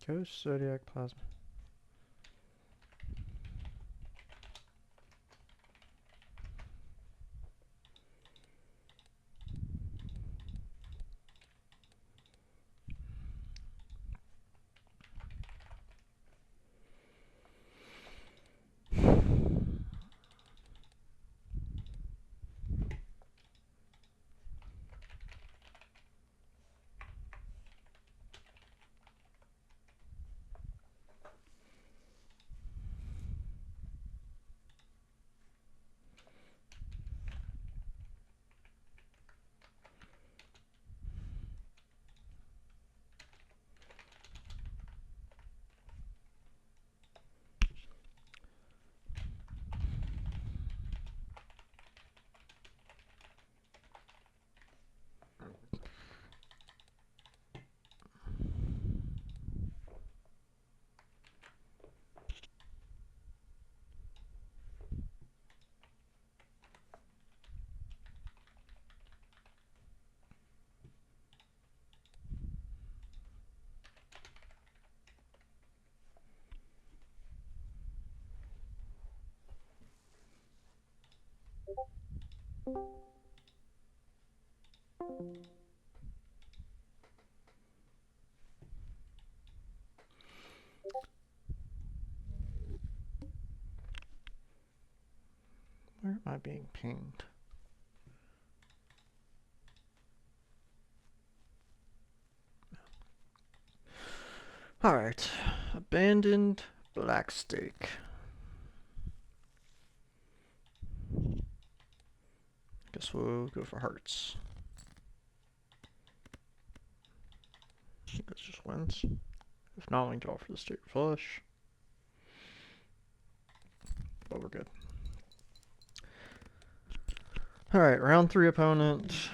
Ghost Zodiac Plasma. Where am I being pinged? Alright. Abandoned Black Stake. Guess we'll go for hearts. That just wins. If not, we can draw for the straight flush. But we're good. Alright, round 3 opponent.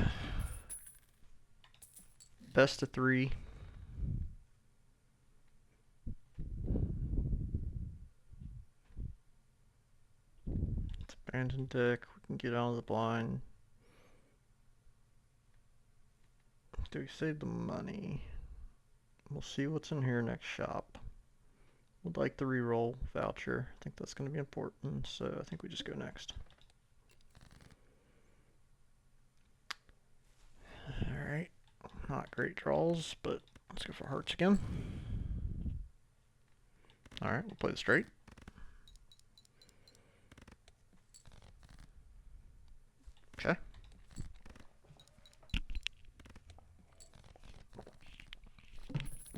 Best of 3. It's abandoned deck. We can get out of the blind. Do we save the money? We'll see what's in here next shop. Would like the reroll voucher. I think that's going to be important, so I think we just go next. Alright. Not great draws, but let's go for hearts again. Alright, we'll play the straight. Okay.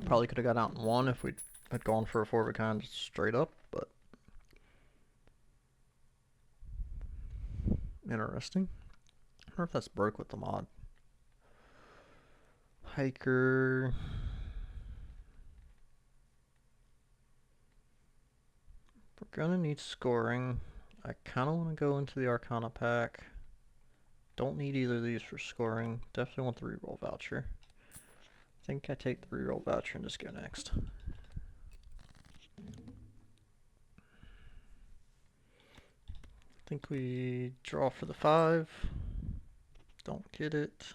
Probably could have got out in 1 if we had gone for a 4 of a kind straight up, but interesting. I wonder if that's broke with the mod. Hiker. We're gonna need scoring. I kind of want to go into the Arcana pack. Don't need either of these for scoring. Definitely want the reroll voucher. I think I take the reroll voucher and just go next. I think we draw for the 5. Don't get it.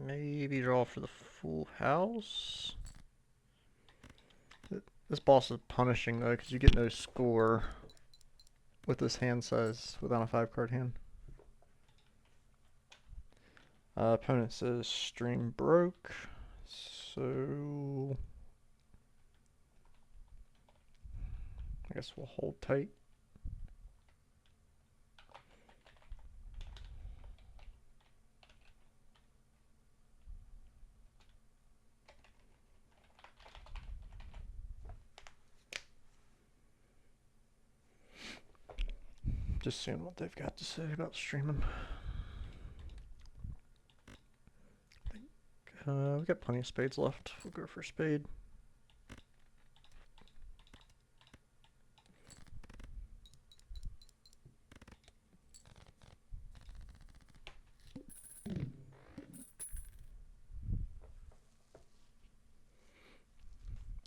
Maybe draw for the full house. This boss is punishing though, because you get no score with this hand size without a 5-card hand. Opponent says stream broke, so I guess we'll hold tight. Just seeing what they've got to say about streaming. I think we've got plenty of spades left. We'll go for spade.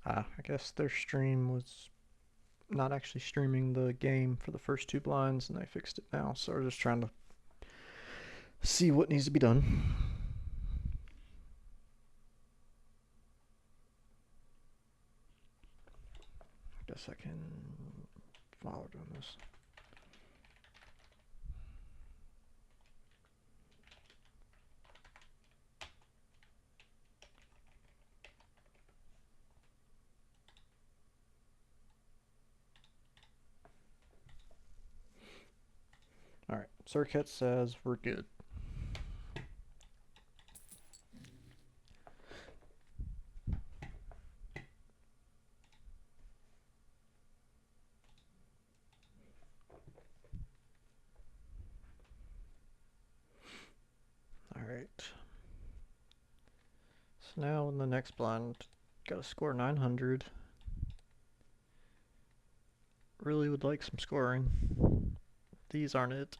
I guess their stream was not actually streaming the game for the first two blinds, and they fixed it now. So we're just trying to see what needs to be done. Guess I can follow doing this. Alright, Circuit says we're good. Alright. So now in the next blind, gotta score 900. Really would like some scoring. These aren't it.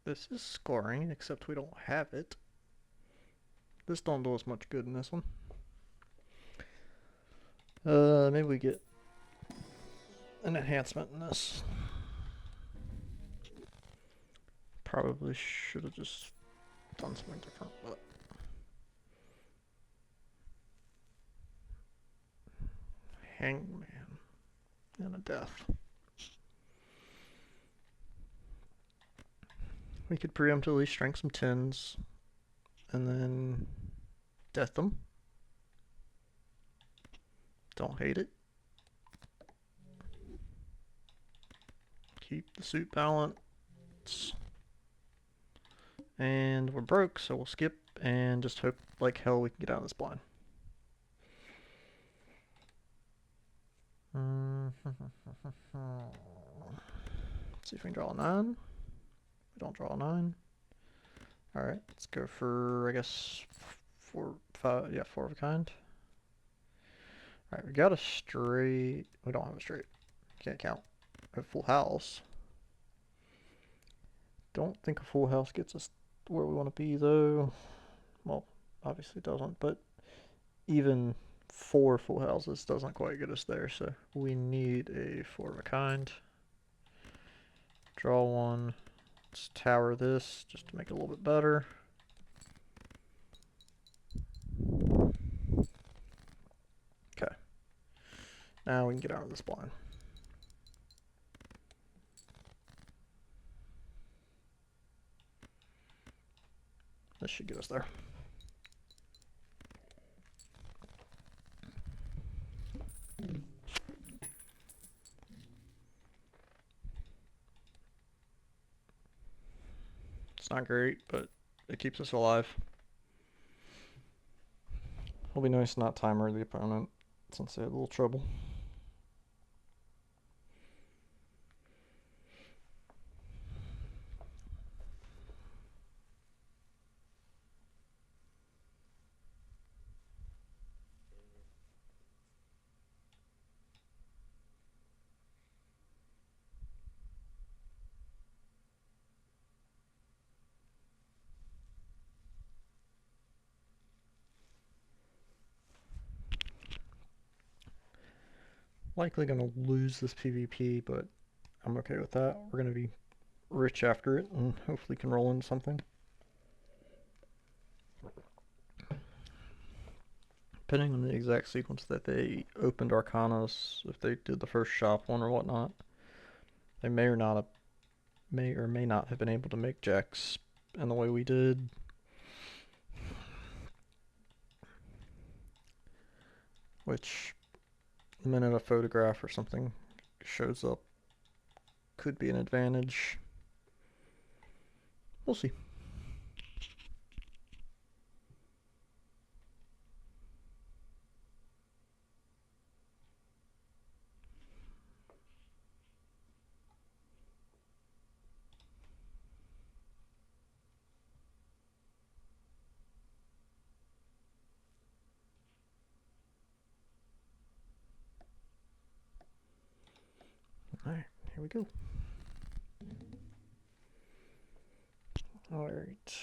This is scoring, except we don't have it. This don't do us much good in this one. Maybe we get an enhancement in this. Probably should have just done something different, but Hangman and a death. We could preemptively strength some 10s and then death them. Don't hate it. Keep the suit balance. And we're broke, so we'll skip and just hope like hell we can get out of this blind. Let's see if we can draw a 9. We don't draw a 9. Alright, let's go for, I guess, 4, 5, yeah, 4 of a kind. Alright, we got a straight. We don't have a straight. Can't count. A full house. Don't think a full house gets us where we want to be, though. Well, obviously it doesn't, but even 4 full houses doesn't quite get us there, so we need a 4 of a kind. Draw one. Let's tower this just to make it a little bit better. Okay. Now we can get out of this blind. This should get us there. It's not great, but it keeps us alive. It'll be nice not timer the opponent since they had a little trouble. Likely gonna lose this PvP, but I'm okay with that. We're gonna be rich after it and hopefully can roll into something. Depending on the exact sequence that they opened Arcanas, if they did the first shop one or whatnot, they may or may not have been able to make jacks in the way we did. Which, the minute a photograph or something shows up, could be an advantage. We'll see. Alright, here we go. Alright.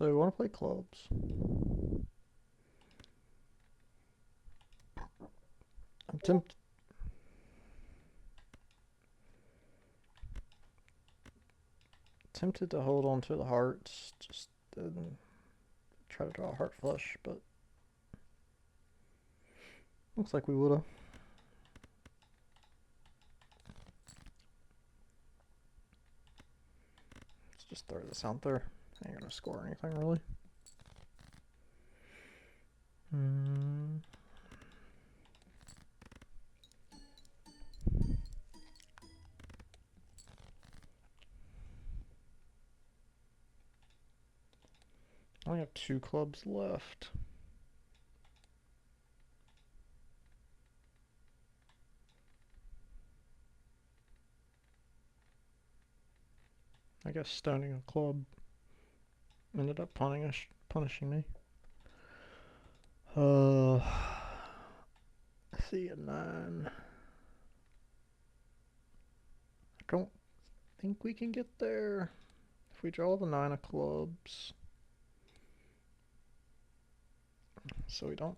So we want to play clubs. I'm tempted to hold on to the hearts, just try to draw a heart flush, but looks like we would've. Let's just throw this out there. Ain't gonna score anything really. I only have 2 clubs left. I guess stoning a club ended up punishing me. I see a 9. I don't think we can get there. If we draw the 9 of clubs. So we don't.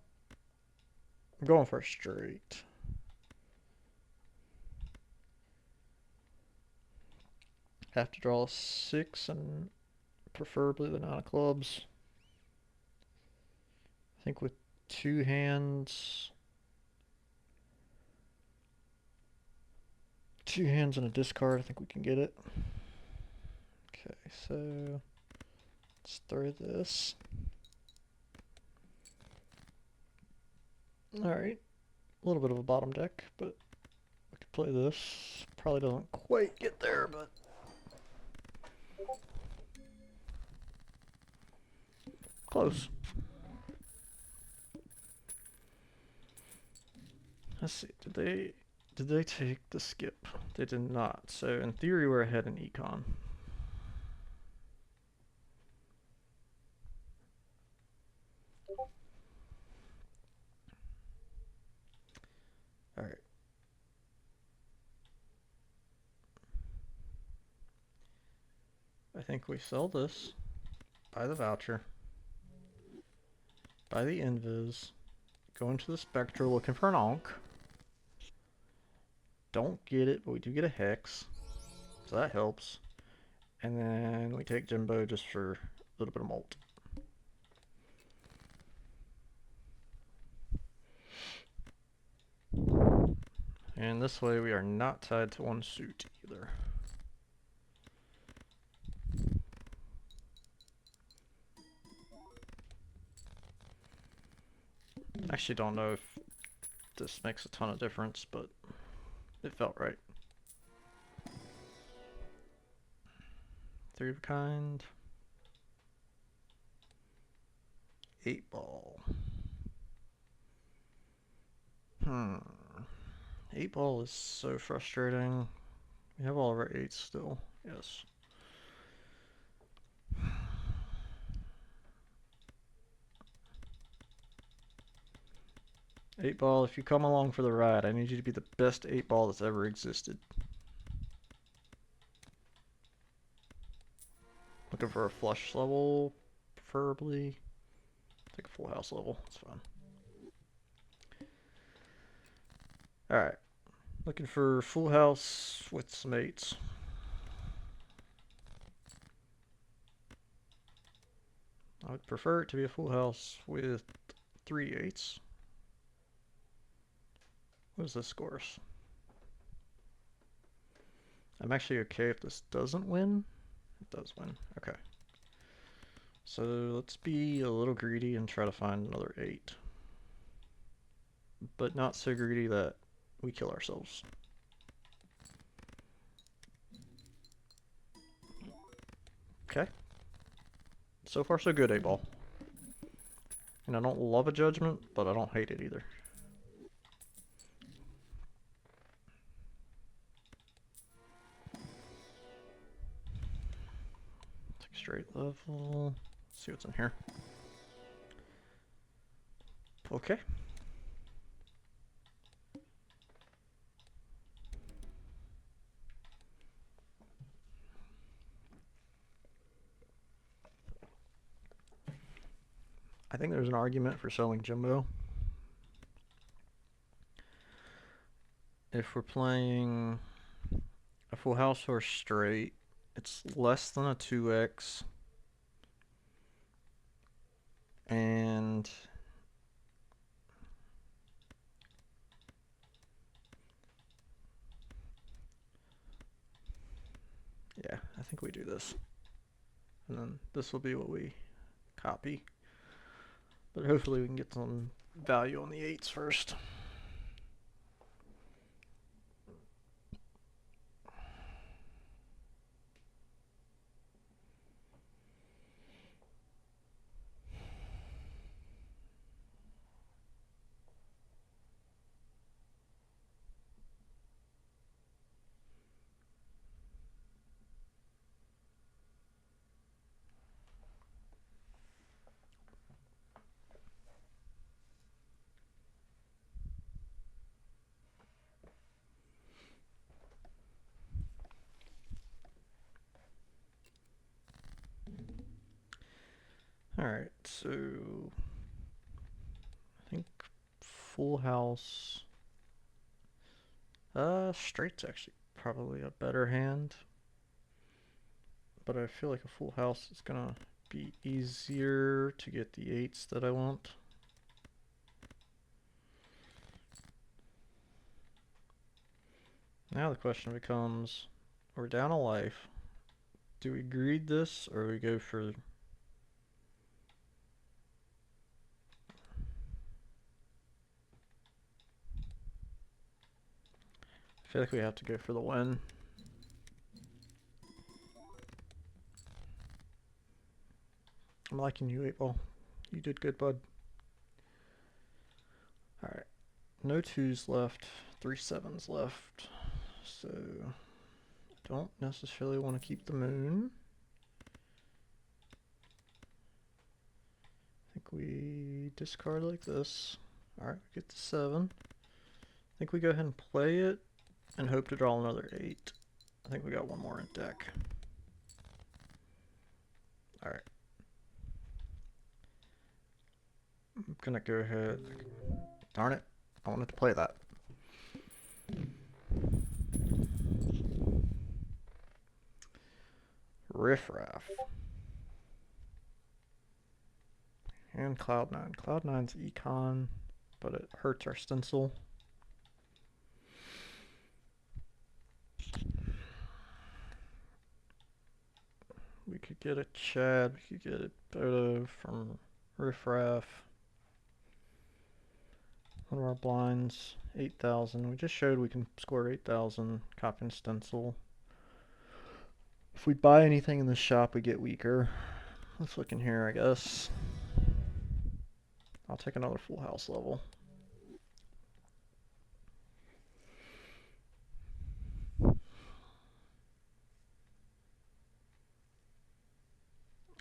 I'm going for a straight. Have to draw a 6 and preferably the 9 of clubs. I think with 2 hands. 2 hands and a discard, I think we can get it. Okay, so let's throw this. Alright, a little bit of a bottom deck, but we could play this. Probably doesn't quite get there, but close. Let's see, did they take the skip? They did not, so in theory we're ahead in econ. Alright. I think we sell this, buy the voucher, buy the invis, go into the Spectra looking for an Ankh. Don't get it, but we do get a Hex, so that helps. And then we take Jimbo just for a little bit of Molt. And this way we are not tied to one suit either. Actually don't know if this makes a ton of difference, but it felt right. 3 of a kind. 8 ball. 8 ball is so frustrating. We have all of our 8s still. Yes. Eight ball, if you come along for the ride, I need you to be the best 8 ball that's ever existed. Looking for a flush level, preferably. Take a full house level, that's fine. Alright. Looking for full house with some 8s. I would prefer it to be a full house with 3 8s. What is this scores? I'm actually okay if this doesn't win. It does win. Okay. So let's be a little greedy and try to find another 8. But not so greedy that we kill ourselves. Okay. So far so good, 8 ball. And I don't love a judgment, but I don't hate it either. Take straight level. Let's see what's in here. Okay. think there's an argument for selling Jumbo. If we're playing a full house or straight, it's less than a 2x. And yeah, I think we do this. And then this will be what we copy. But hopefully we can get some value on the 8s first. Alright, so I think full house. Straight's actually probably a better hand. But I feel like a full house is gonna be easier to get the 8s that I want. Now the question becomes, we're down a life. Do we greed this or we go for... I feel like we have to go for the win. I'm liking you, 8-ball. You did good, bud. Alright. No 2s left. 3 7s left. So... don't necessarily want to keep the moon. I think we discard like this. Alright, we get the 7. I think we go ahead and play it and hope to draw another 8. I think we got one more in deck. Alright. I'm gonna go ahead. Darn it. I wanted to play that. Riffraff. And Cloud9. Cloud9's econ, but it hurts our stencil. We could get a Chad, we could get a Bodo from Riffraff. One of our blinds, 8,000. We just showed we can score 8,000, copy and stencil. If we buy anything in the shop, we get weaker. Let's look in here, I guess. I'll take another full house level.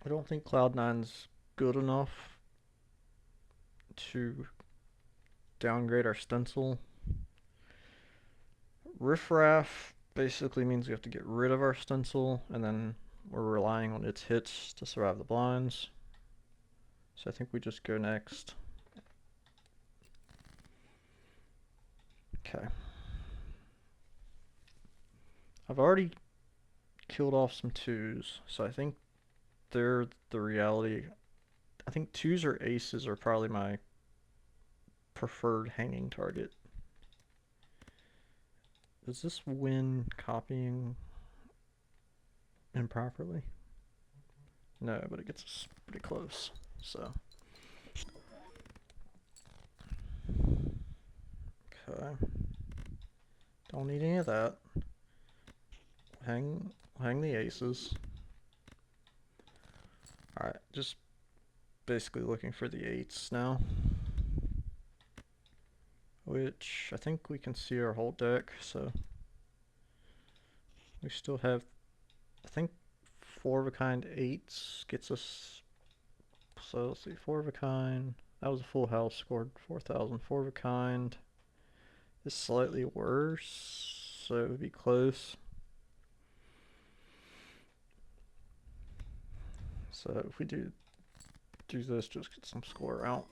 I don't think Cloud9's good enough to downgrade our stencil. Riffraff basically means we have to get rid of our stencil, and then we're relying on its hits to survive the blinds. So I think we just go next. Okay. I've already killed off some 2s, so I think they're the reality. I think 2s or aces are probably my preferred hanging target. Does this win copying improperly? No, but it gets us pretty close, so. Okay. Don't need any of that. Hang the aces. Alright, just basically looking for the 8s now. Which I think we can see our whole deck, so we still have, I think 4 of a kind 8s gets us, so let's see, 4 of a kind, that was a full house, scored 4,000. 4 of a kind is slightly worse, so it would be close. So if we do do this, just get some score out.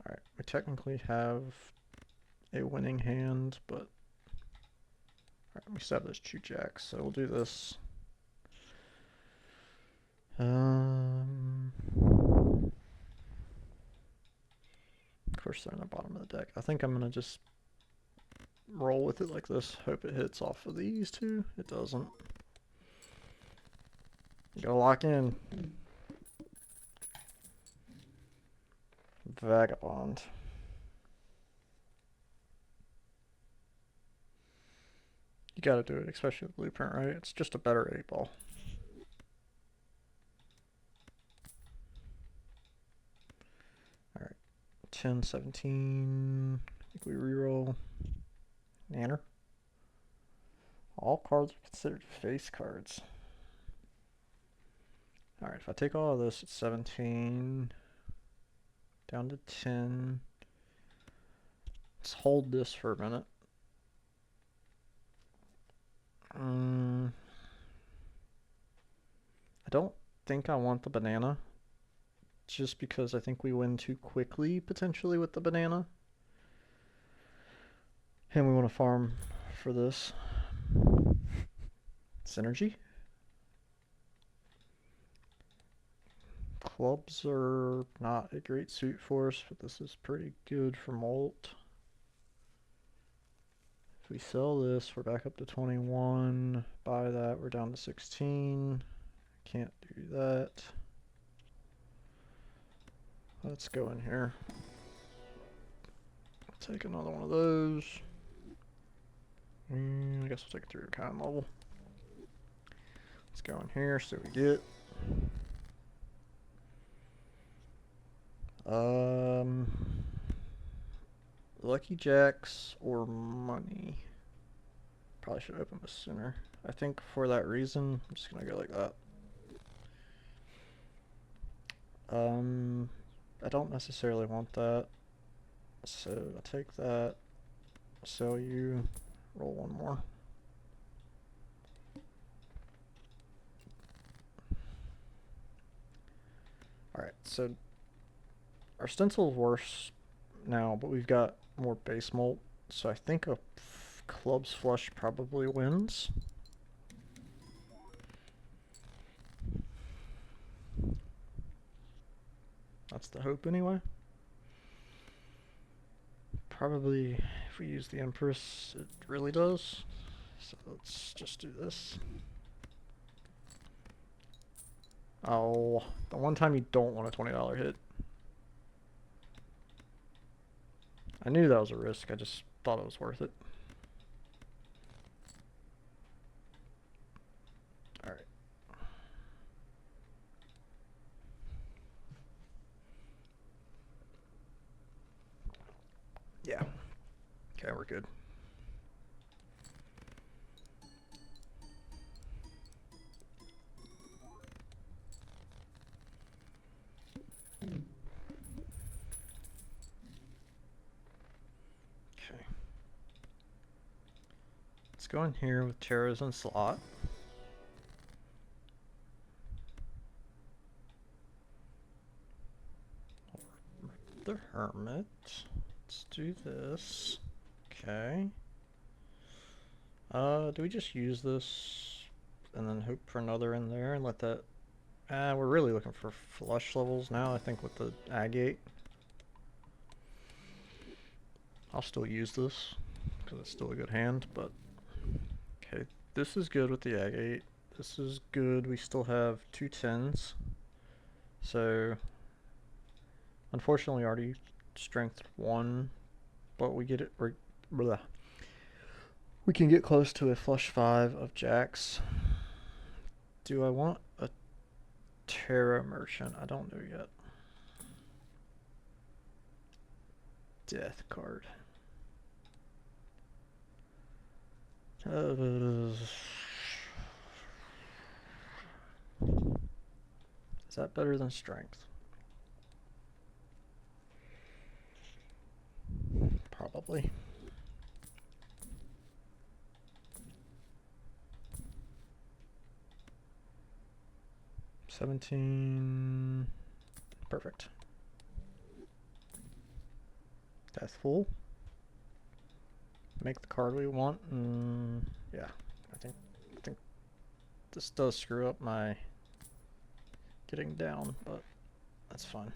Alright, we technically have a winning hand, but alright, we still have those 2 jacks, so we'll do this. Of course they're in the bottom of the deck. I think I'm gonna just roll with it like this, hope it hits off of these 2. It doesn't. You gotta lock in. Vagabond. You gotta do it, especially with Blueprint, right? It's just a better 8-ball. Alright. 10, 17. I think we reroll. Nanner. All cards are considered face cards. Alright, if I take all of this, it's 17. Down to 10. Let's hold this for a minute. I don't think I want the banana. Just because I think we win too quickly, potentially, with the banana. And we want to farm for this. Synergy. Clubs are not a great suit for us, but this is pretty good for Molt. If we sell this, we're back up to 21. Buy that, we're down to 16. Can't do that. Let's go in here. Take another one of those. I guess we'll take it through kind of mobile. Let's go in here, see what we get. Lucky Jacks or money. Probably should open this sooner. I think for that reason, I'm just gonna go like that. I don't necessarily want that. So I'll take that, sell you, roll one more. Alright, so our stencil's worse now, but we've got more base Molt, so I think a clubs flush probably wins. That's the hope anyway. Probably if we use the Empress, it really does. So let's just do this. Oh, the one time you don't want a $20 hit. I knew that was a risk, I just thought it was worth it. Alright. Yeah. Okay, we're good. Okay. Let's go in here with Terras and slot. The Hermit. Let's do this. Okay. Do we just use this and then hope for another in there and let that... we're really looking for flush levels now, I think, with the agate. I'll still use this, because it's still a good hand, but... Okay, this is good with the agate. This is good. We still have 2 10s. So... Unfortunately, we already strength 1, but we get it... We can get close to a flush 5 of jacks. Do I want a Terra Merchant? I don't know yet. Death card. Is that better than strength? Probably. 17. Perfect. That's full. Make the card we want, and yeah, I think this does screw up my getting down, but that's fine.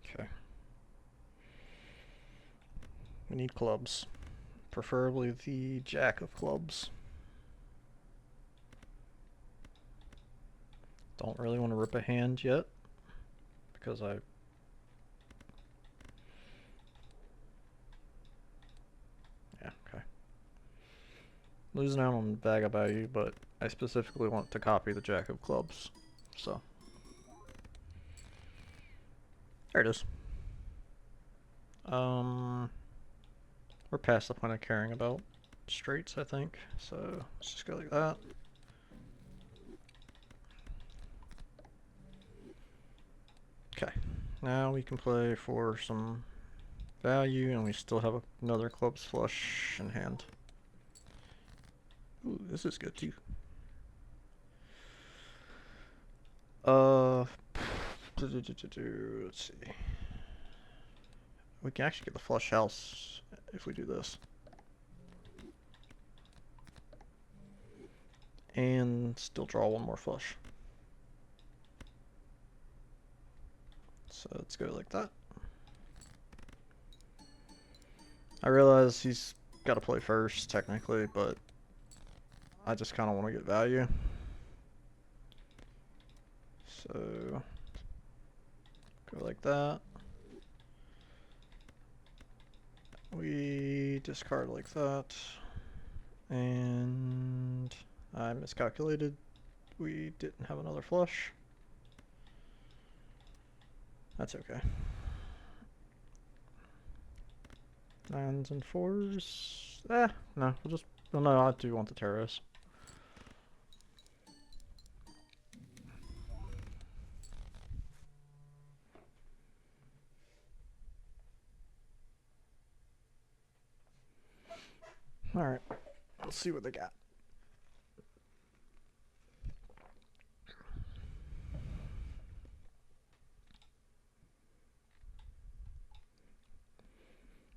Okay. We need clubs. Preferably the jack of clubs. Don't really want to rip a hand yet, because I... Yeah, okay. Losing out on Vaga value, but I specifically want to copy the jack of clubs, so... There it is. We're past the point of caring about straights, I think, so let's just go like that. Okay, now we can play for some value, and we still have another clubs flush in hand. Ooh, this is good too. Let's see. We can actually get the flush house if we do this. And still draw one more flush. So let's go like that. I realize he's got to play first, technically, but I just kind of want to get value. So, go like that. We discard like that. And I miscalculated. We didn't have another flush. That's okay. 9s and 4s. No, we'll just... Well, no, I do want the terrace. Alright, let's see what they got.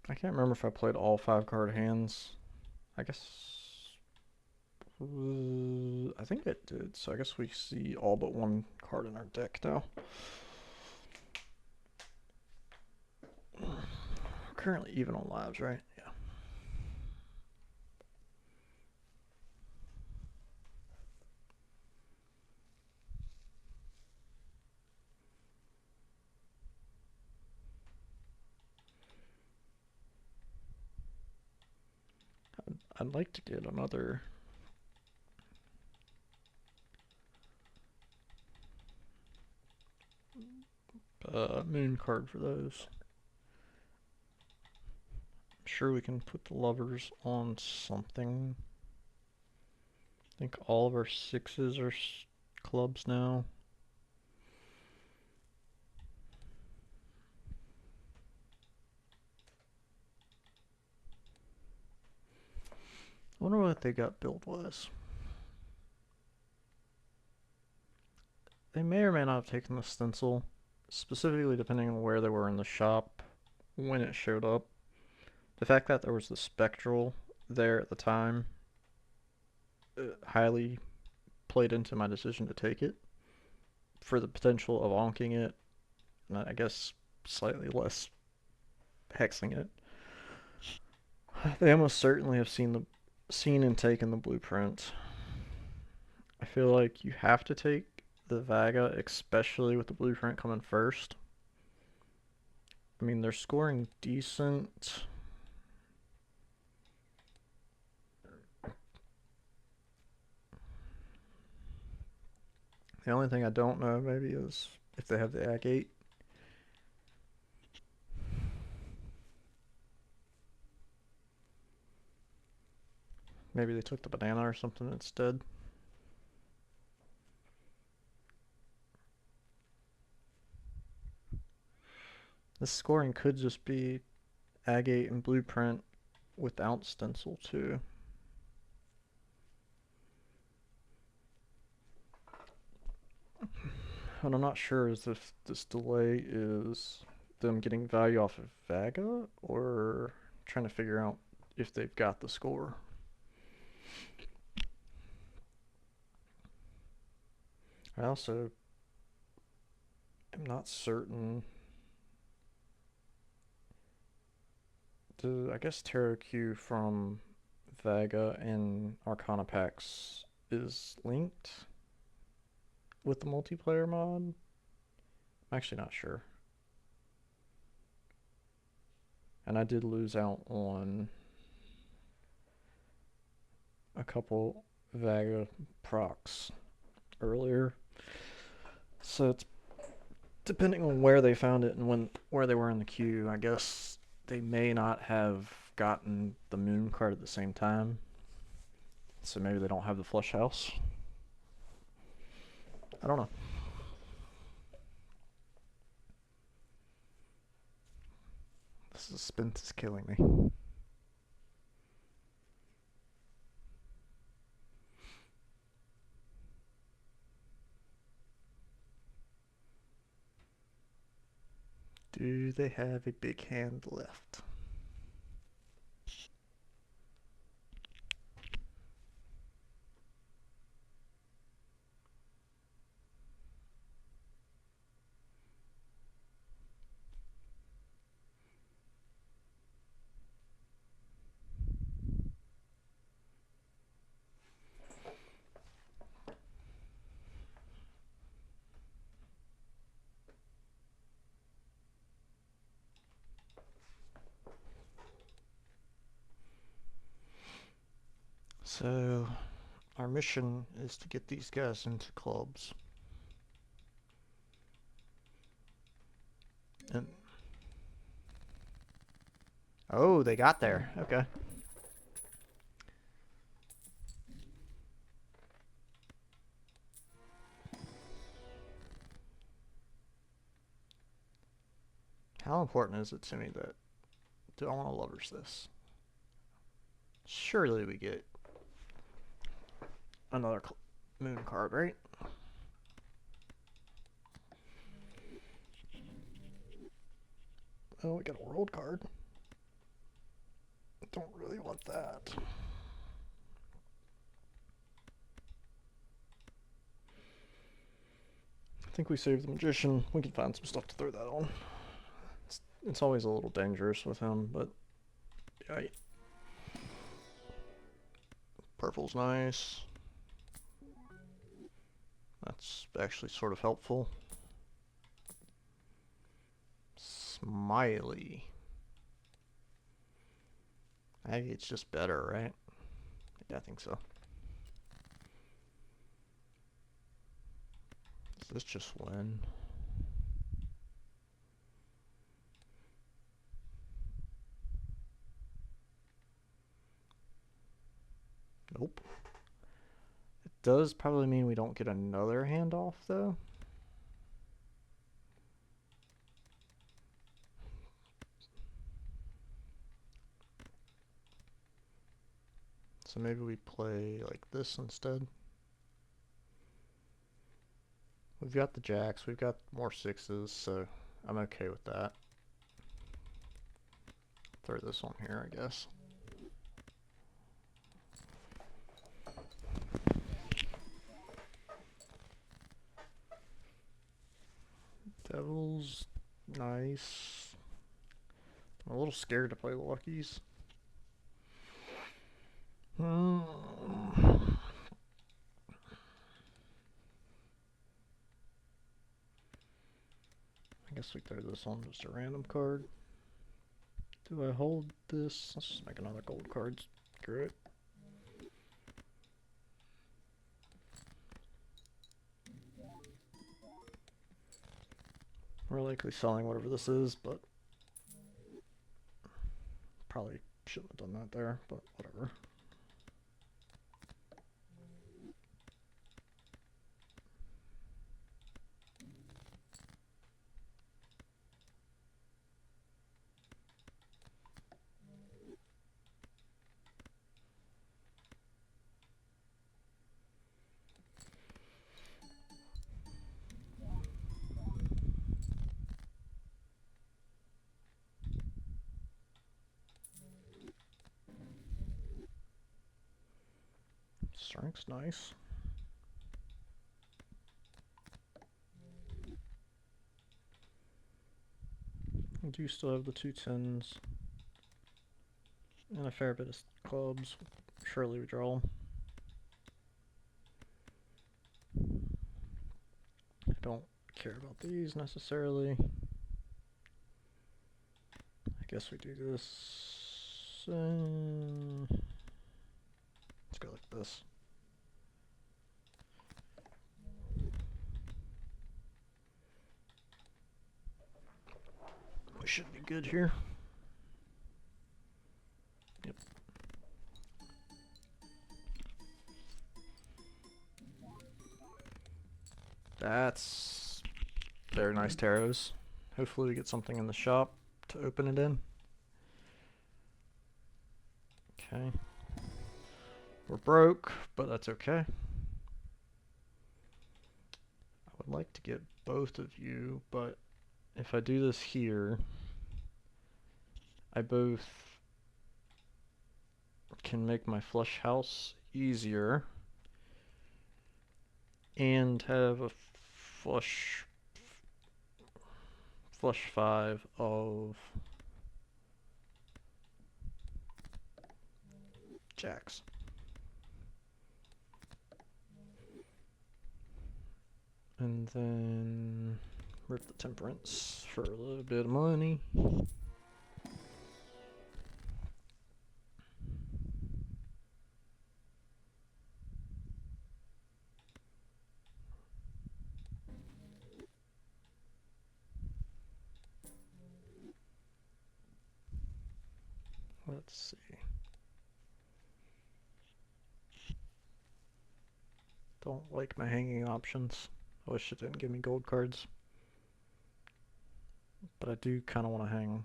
I can't remember if I played all 5 card hands. I guess... I think it did, so I guess we see all but 1 card in our deck now. We're currently even on lives, right? Yeah. I'd like to get another... moon card for those. I'm sure we can put the lovers on something. I think all of our 6s are clubs now. I wonder what they got build-wise. They may or may not have taken the stencil, specifically depending on where they were in the shop when it showed up. The fact that there was the spectral there at the time highly played into my decision to take it for the potential of onking it, and I guess slightly less hexing it. They almost certainly have seen and taken the blueprint. I feel like you have to take the Vaga, especially with the blueprint coming first. I mean, they're scoring decent. The only thing I don't know maybe is if they have the agate. Maybe they took the banana or something instead. This scoring could just be Agate and Blueprint without Stencil too. And I'm not sure as if this delay is them getting value off of Vaga or trying to figure out if they've got the score. I also am not certain. I guess Tarot Q from Vaga and Arcana packs is linked with the multiplayer mod. I'm actually not sure. And I did lose out on a couple Vaga procs earlier. So it's depending on where they found it and where they were in the queue, I guess they may not have gotten the moon card at the same time. So maybe they don't have the flush house. I don't know. The suspense is killing me. Do they have a big hand left? So, our mission is to get these guys into clubs. And oh, they got there. Okay. How important is it to me that do I want to lovers this? Surely we get another moon card, right? Oh, we got a world card. Don't really want that. I think we saved the magician. We can find some stuff to throw that on. It's always a little dangerous with him, but yeah. Purple's nice. That's actually sort of helpful. Smiley. I think it's just better, right? Yeah, I think so. Does this just win? Nope. It does probably mean we don't get another handoff, though. So maybe we play like this instead. We've got the jacks, we've got more sixes, so I'm okay with that. Throw this on here, I guess. Devil's nice. I'm a little scared to play the Luckies. I guess we throw this on just a random card. Do I hold this? Let's just make another gold card. Screw it. We're likely selling whatever this is, but probably shouldn't have done that there, but whatever. Strength's nice. I do still have the 2 10s and a fair bit of clubs. Surely we draw them. I don't care about these necessarily. I guess we do this. Let's go like this. We should be good here. Yep. That's very nice tarots. Hopefully we get something in the shop to open it in. Okay. We're broke, but that's okay. I would like to get both of you, but if I do this here, I both can make my flush house easier and have a flush 5 of jacks. And then rip the temperance for a little bit of money. Let's see. Don't like my hanging options. I wish it didn't give me gold cards. But I do kind of want to hang.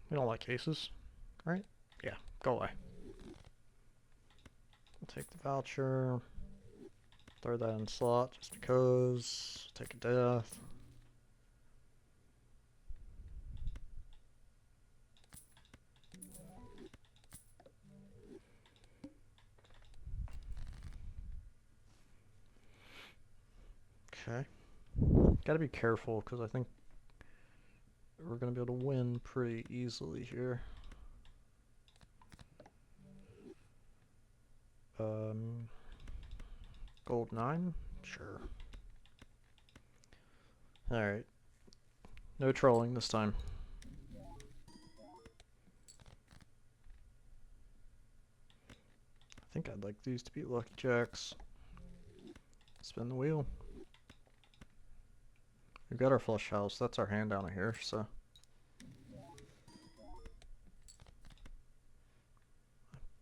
We don't like aces, right? Yeah, go away. I'll take the voucher. Throw that in slot just because. Take a death. Okay. Gotta be careful because I think we're gonna be able to win pretty easily here. Gold 9? Sure. Alright. No trolling this time. I think I'd like these to be lucky jacks. Spin the wheel. We've got our flush house. That's our hand down here, so.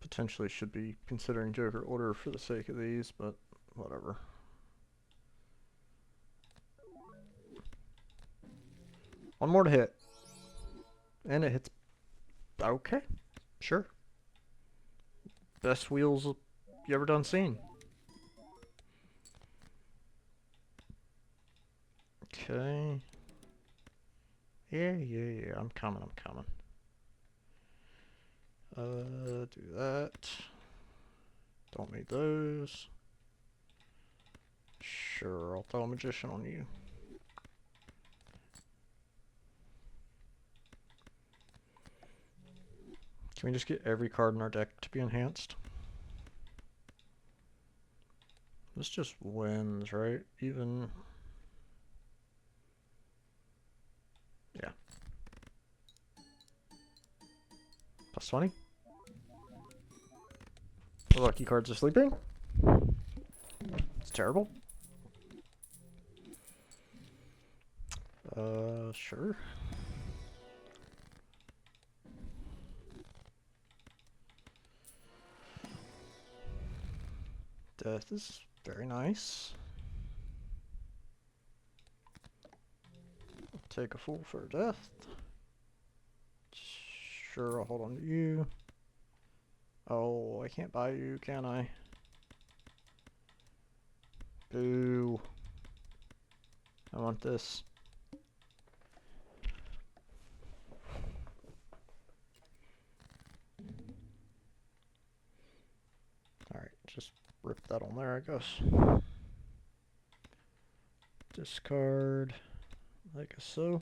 Potentially should be considering Joker order for the sake of these, but whatever. One more to hit. And it hits. Okay. Sure. Best wheels you ever done seen. Okay. Yeah. I'm coming. Do that. Don't need those. Sure, I'll throw a magician on you. Can we just get every card in our deck to be enhanced? This just wins, right? Even... yeah. Plus 20. The lucky cards are sleeping. It's terrible. Sure. Death is very nice. I'll take a fool for death. Sure, I'll hold on to you. Oh, I can't buy you, can I? Boo. I want this. just rip that on there, I guess. Discard, like so.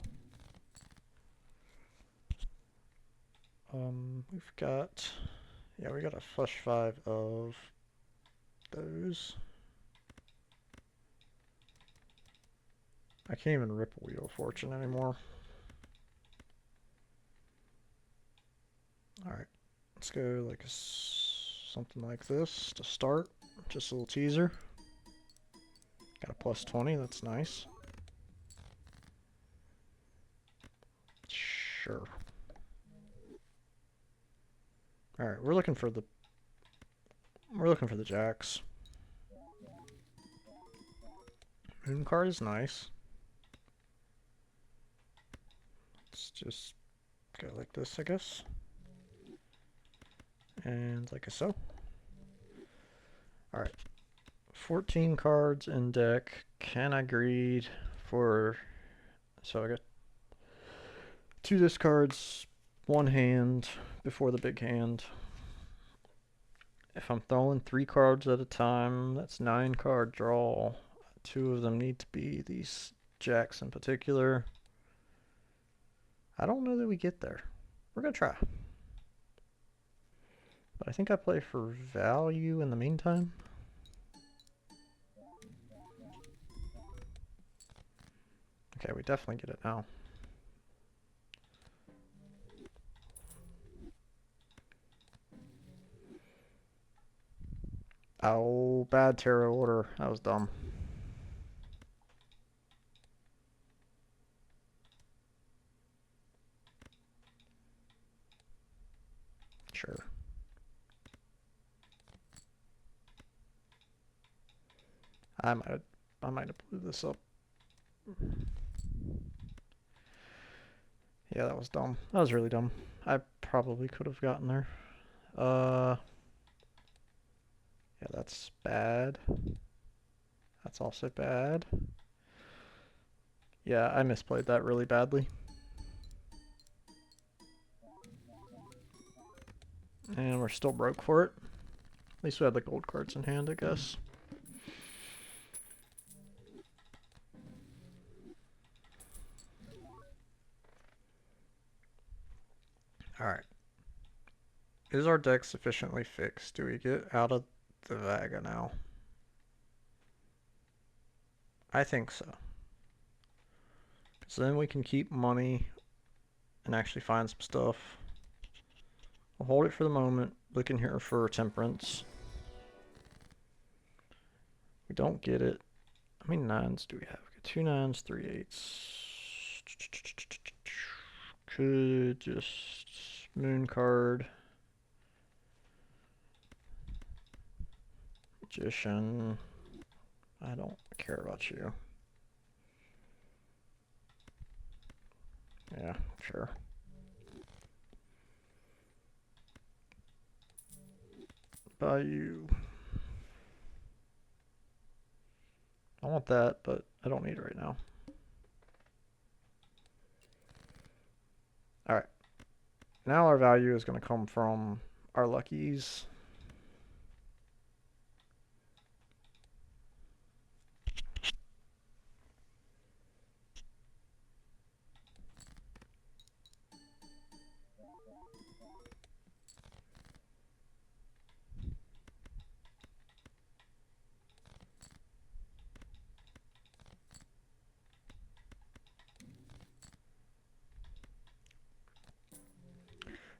We've got, yeah, we got a flush 5 of those. I can't even rip a Wheel of Fortune anymore. Alright, let's go like something like this to start. Just a little teaser. Got a plus 20, that's nice. Sure. Alright, we're looking for the jacks. Moon card is nice. Let's just go like this, I guess. And like so. Alright. 14 cards in deck. Can I greed for... So I got 2 discards, 1 hand before the big hand. If I'm throwing 3 cards at a time, that's 9 card draw. 2 of them need to be these jacks in particular. I don't know that we get there. We're gonna try. But I think I play for value in the meantime. Okay, we definitely get it now. Oh, bad tarot order. That was dumb. Sure. I might have blew this up. Yeah, that was dumb. That was really dumb. I probably could have gotten there. Yeah, that's bad. That's also bad. Yeah, I misplayed that really badly. And we're still broke for it. At least we had the gold cards in hand, I guess. Alright. Is our deck sufficiently fixed? Do we get out of the Vaga now? I think so. So then we can keep money and actually find some stuff. We'll hold it for the moment. Looking here for Temperance. We don't get it. How many 9s do we have? We got 2 9s, 3 8s. Could just moon card. Magician. I don't care about you. Yeah, sure. Bayou. I want that, but I don't need it right now. Alright. Now our value is going to come from our luckies.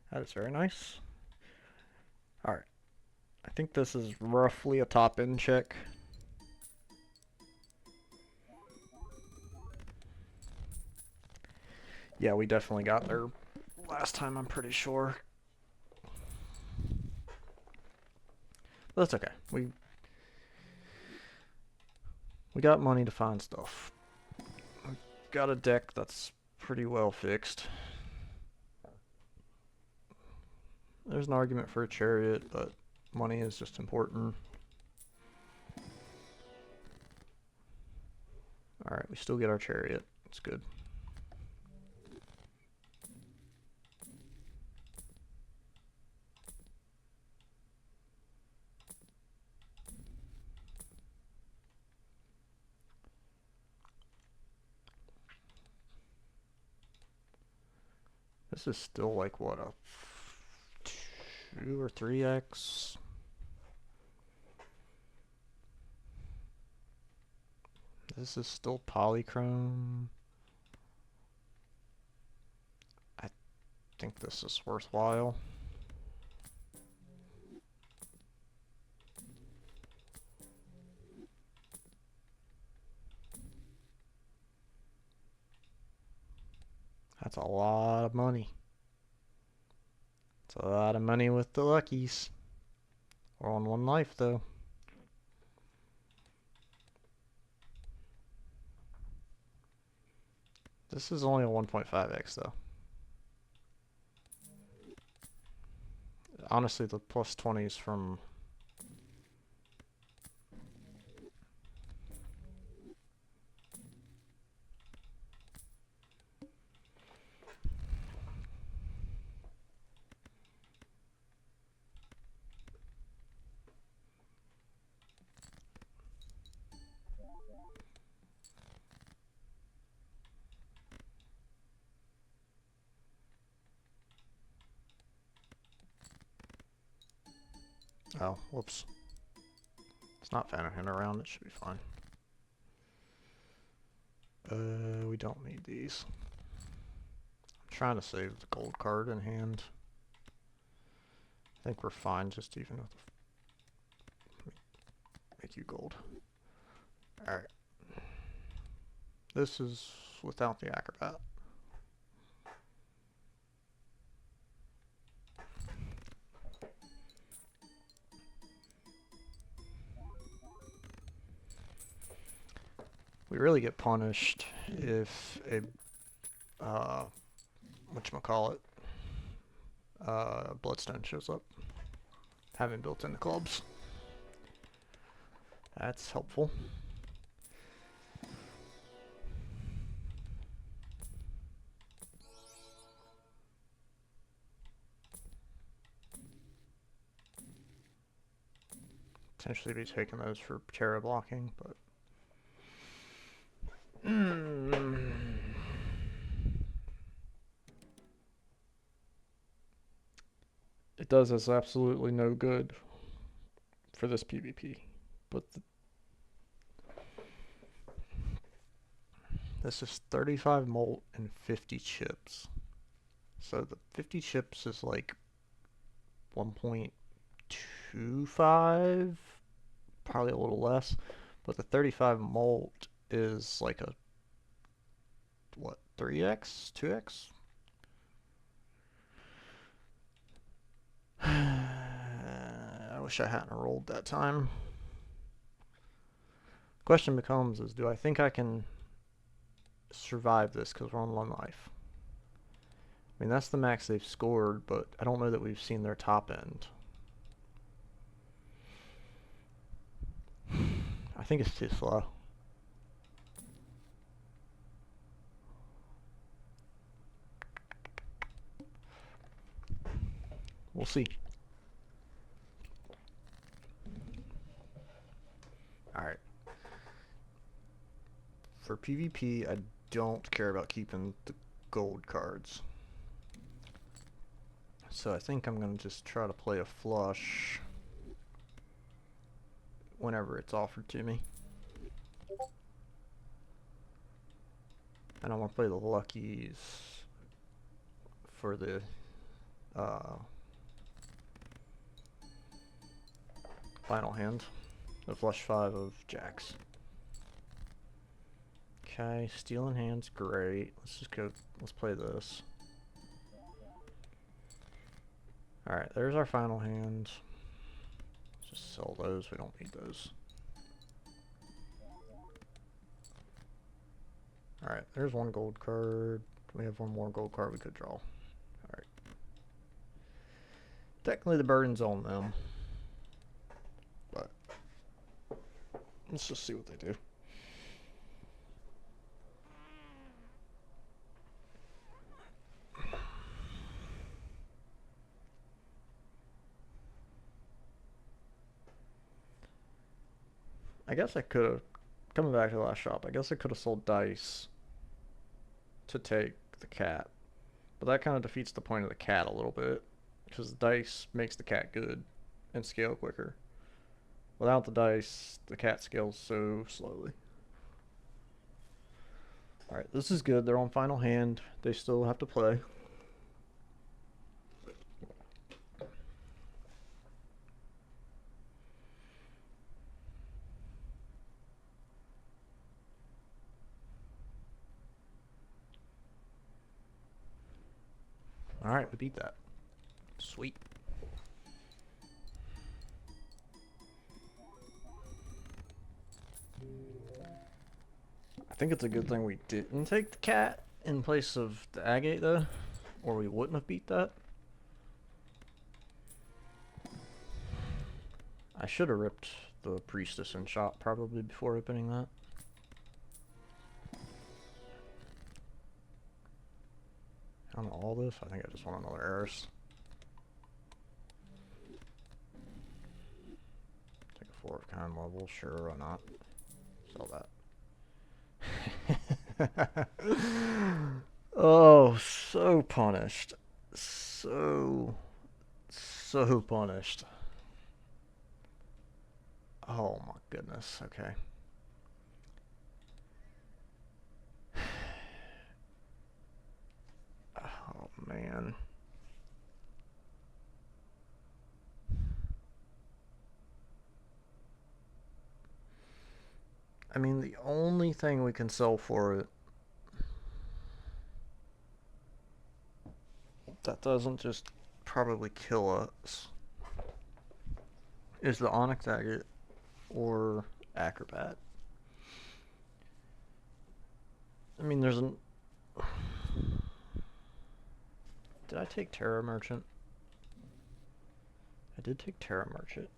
That is very nice. Alright. I think this is roughly a top-end check. Yeah, we definitely got there last time, I'm pretty sure. But that's okay. We got money to find stuff. We've got a deck that's pretty well fixed. There's an argument for a chariot, but money is just important. Alright, we still get our chariot. It's good. This is still like what, a 2 or 3x? This is still polychrome. I think this is worthwhile. That's a lot of money. It's a lot of money with the luckies. We're on 1 life though. This is only a 1.5x though. Honestly, the plus 20s from... Oh, whoops. It's not fanning around, it should be fine. We don't need these. I'm trying to save the gold card in hand. I think we're fine, just even with the... Make you gold. Alright. This is without the acrobat. We really get punished if a whatchamacallit, Bloodstone shows up. Having built in the clubs. That's helpful. Potentially be taking those for terra blocking, but... It does us absolutely no good for this PvP, but this is 35 molt and 50 chips. So the 50 chips is like 1.25, probably a little less, but the 35 molt is like a, what, 3x, 2x? I wish I hadn't rolled that time. Question becomes is, do I think I can survive this because we're on 1 life? I mean, that's the max they've scored, but I don't know that we've seen their top end. I think it's too slow. We'll see. Alright. For PvP, I don't care about keeping the gold cards. So I think I'm going to just try to play a flush whenever it's offered to me. And I want to play the luckies for the final hand. The flush 5 of jacks. Okay, steel in hand's great. Let's just go, let's play this. Alright, there's our final hand. Let's just sell those, we don't need those. Alright, there's 1 gold card. We have 1 more gold card we could draw. Alright. Technically the burden's on them. But let's just see what they do. I guess I could have, coming back to the last shop, I guess I could have sold dice to take the cat. But that kind of defeats the point of the cat a little bit, because the dice makes the cat good and scale quicker. Without the dice, the cat scales so slowly. Alright, this is good. They're on final hand. They still have to play. Alright, we beat that. Sweet. I think it's a good thing we didn't take the cat in place of the agate, though, or we wouldn't have beat that. I should have ripped the priestess and shot probably before opening that. On all this, I think I just want another Eris. Take a 4 of kind level, sure, why not? Sell that. Oh, so punished. So punished. Oh my goodness, okay. Oh man. I mean, the only thing we can sell for it that doesn't just probably kill us is the Onyx Agate or Acrobat. I mean, there's an... Did I take Terra Merchant? I did take Terra Merchant.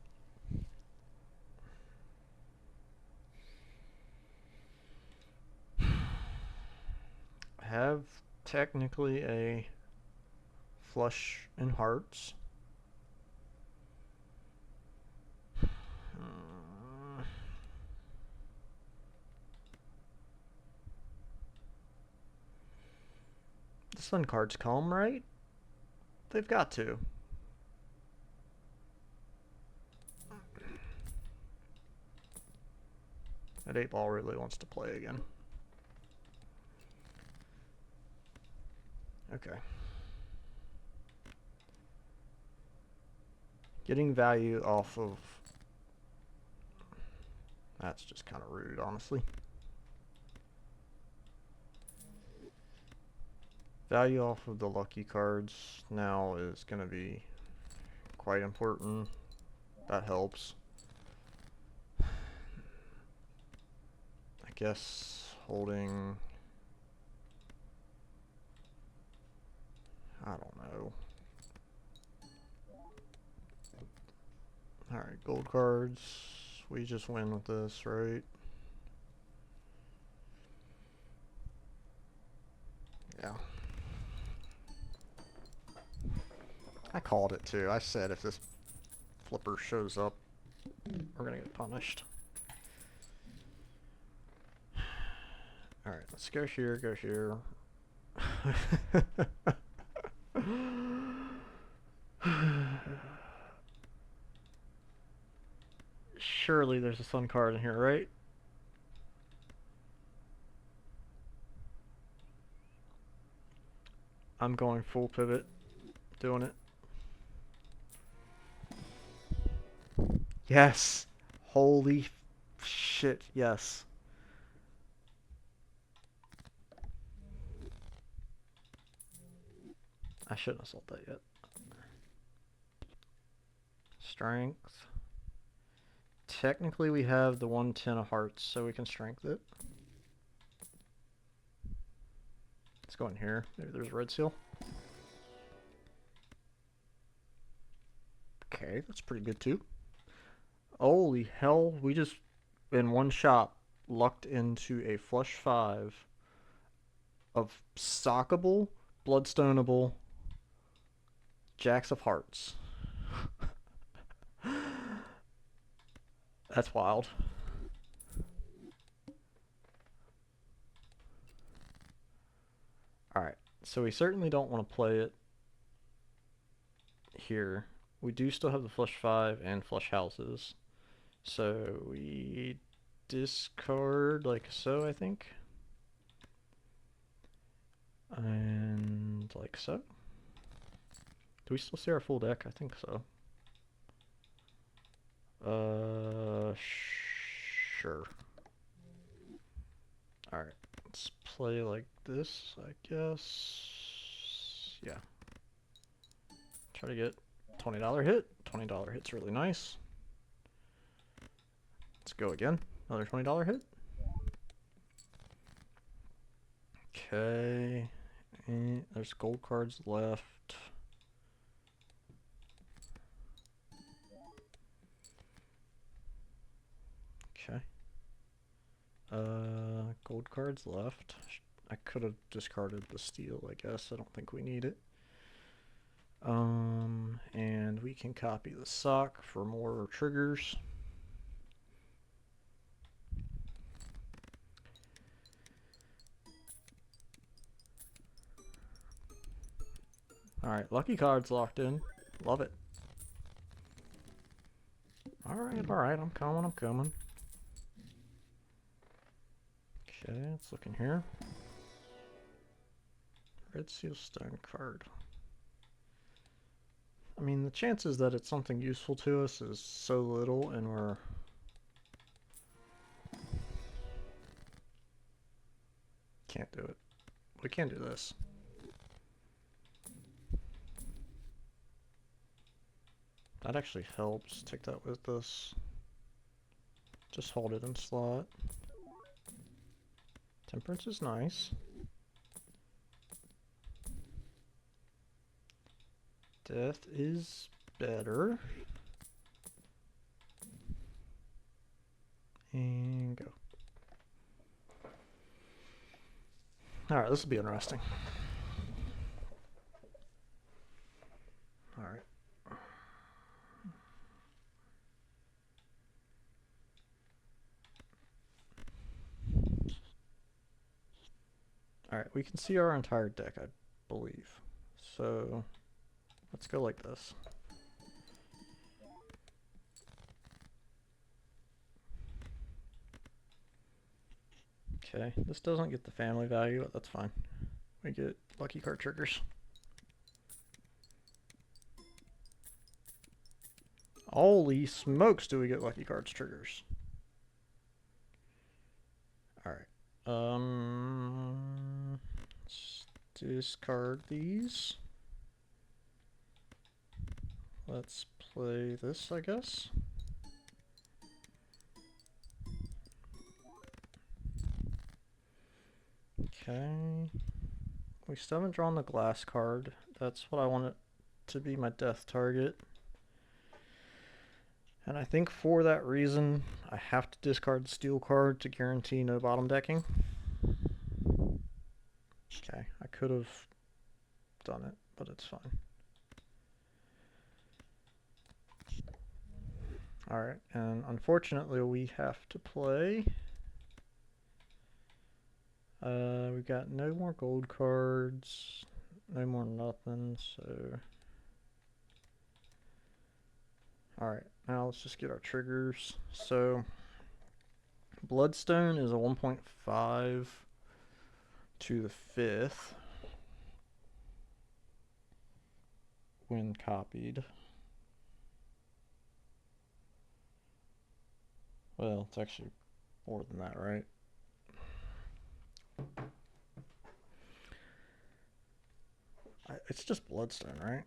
I have technically a Flush in Hearts. The Sun cards come, right? They've got to. That 8-ball really wants to play again. Okay. Getting value off of... That's just kind of rude, honestly. Value off of the lucky cards now is going to be quite important. That helps. I guess holding... I don't know. Alright, gold cards. We just win with this, right? Yeah. I called it too. I said if this flipper shows up, we're gonna get punished. Alright, let's go here, go here. Surely there's a sun card in here, right? I'm going full pivot, doing it. Yes! Holy shit, yes. I shouldn't have sold that yet. Strength. Technically we have the 110 of hearts, so we can strength it. Let's go in here. Maybe there's a red seal. Okay, that's pretty good too. Holy hell, we just, in one shot, lucked into a flush 5 of stockable, bloodstoneable, jacks of hearts. That's wild. Alright, So we certainly don't want to play it here. We do still have the flush 5 and flush houses. So we discard like so, I think. And like so. Do we still see our full deck? I think so. Sure. Alright, let's play like this, I guess. Yeah. Try to get $20 hit. $20 hit's really nice. Let's go again. Another $20 hit. Okay. And there's gold cards left. Okay. Gold cards left. I could have discarded the steel, I guess. I don't think we need it. And we can copy the sock for more triggers. Alright, lucky cards locked in. Love it. Alright, I'm coming. Okay, let's look in here. Red seal stone card. I mean, the chances that it's something useful to us is so little, and we're... Can't do it. We can do this. That actually helps. Take that with us. Just hold it in slot. Temperance is nice. Death is better. And go. Alright, this will be interesting. Alright. Alright, we can see our entire deck, I believe. So, let's go like this. Okay, this doesn't get the family value, but that's fine. We get lucky card triggers. Holy smokes, do we get lucky cards triggers. Alright. Let's discard these. Let's play this, I guess. Okay. We still haven't drawn the glass card. That's what I want it to be my death target. And I think for that reason, I have to discard the steel card to guarantee no bottom decking. Okay, I could have done it, but it's fine. Alright, and unfortunately we have to play. We got no more gold cards, no more nothing, so... Alright, now let's just get our triggers. So, Bloodstone is a 1.5 to the 5th when copied. Well, it's actually more than that, right? It's just Bloodstone, right?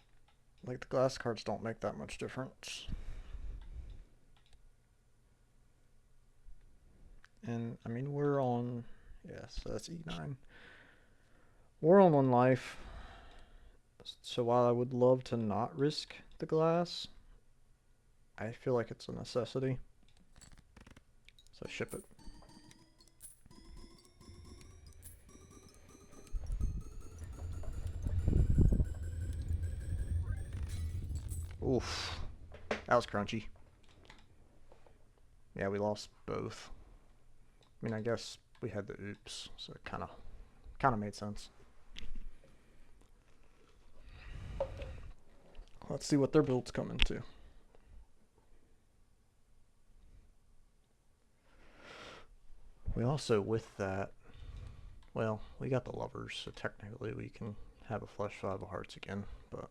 Like, the glass cards don't make that much difference. And, I mean, we're on... Yeah, so that's E9. We're on 1 life. So while I would love to not risk the glass, I feel like it's a necessity. So ship it. Oof. That was crunchy. Yeah, we lost both. I mean, I guess we had the oops, so it kind of made sense. let's see what their build's coming to. We also, with that, well, we got the lovers, so technically we can have a flush five of hearts again, but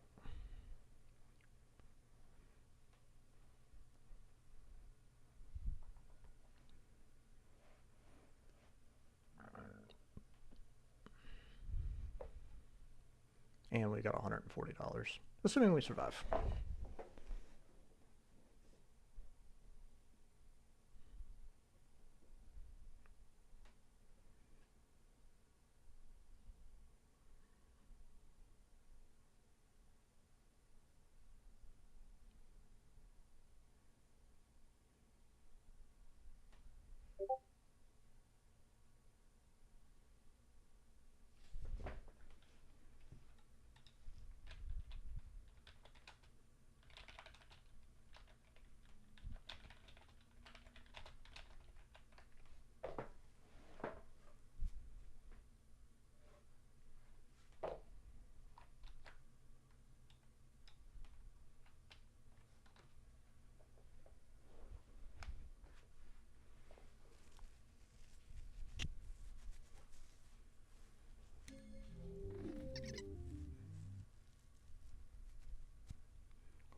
and we got $140, assuming we survive.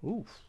Oof.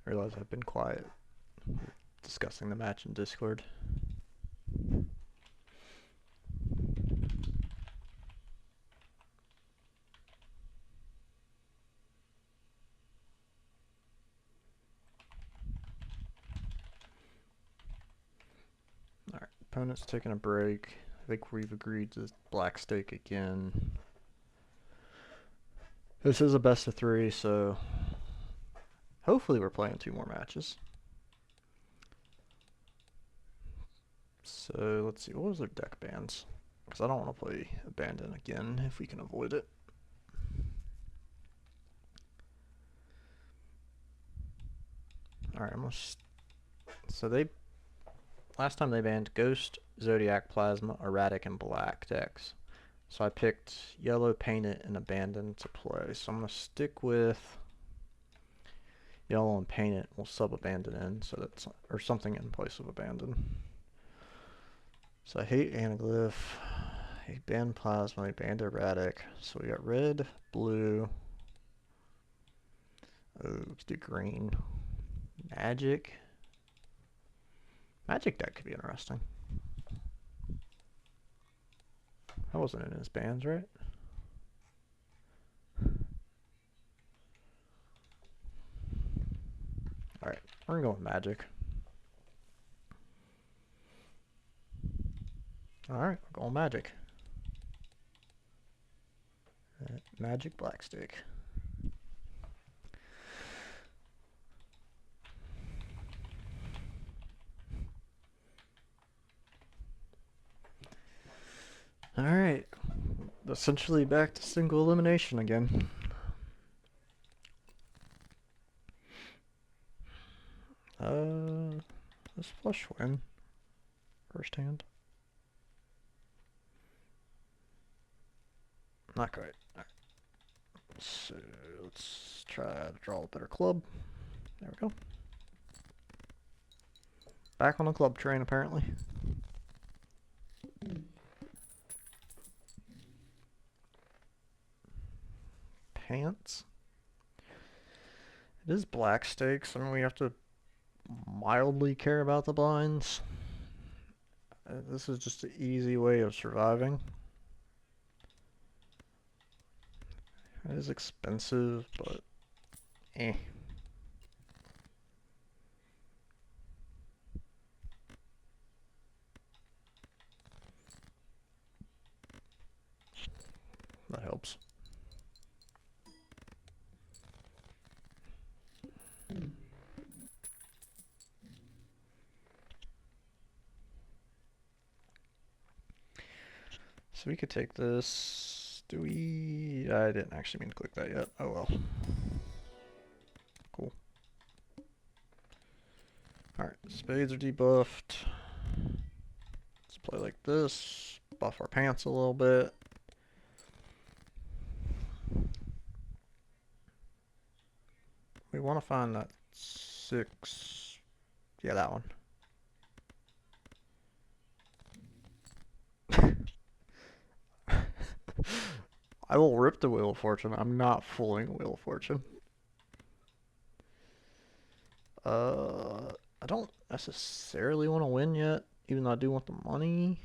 realize I've been quiet discussing the match in Discord. Alright, opponent's taking a break. I think we've agreed to black stake again. This is a best of 3, so hopefully we're playing 2 more matches. So let's see, what was their deck bans? Because I don't want to play Abandon again if we can avoid it. Alright, so they last time they banned Ghost, Zodiac, Plasma, Erratic, and Black decks. So I picked Yellow, Painted, and Abandon to play. So I'm going to stick with Yellow and Painted. We'll sub Abandon in, so that's, or something in place of Abandon. So I hate Anaglyph, I banned Plasma, I banned Erratic. So we got red, blue, let's do green, Magic. Magic deck could be interesting. That wasn't in his bans, right? Alright, we're gonna go with Magic. Alright, we're going Magic. Magic black stake. Alright, essentially back to single elimination again. Let's flush win. First hand. Not quite. Alright. So let's try to draw a better club. There we go. Back on the club train apparently. Pants. It is black stakes. I mean, we have to mildly care about the blinds. This is just an easy way of surviving. It is expensive, but eh. That helps. So we could take this. Do we? I didn't actually mean to click that yet. Oh well. Cool. Alright, spades are debuffed. Let's play like this. Buff our pants a little bit. We want to find that 6. Yeah, that one. I will rip the Wheel of Fortune. I'm not fooling Wheel of Fortune. I don't necessarily want to win yet, even though I do want the money.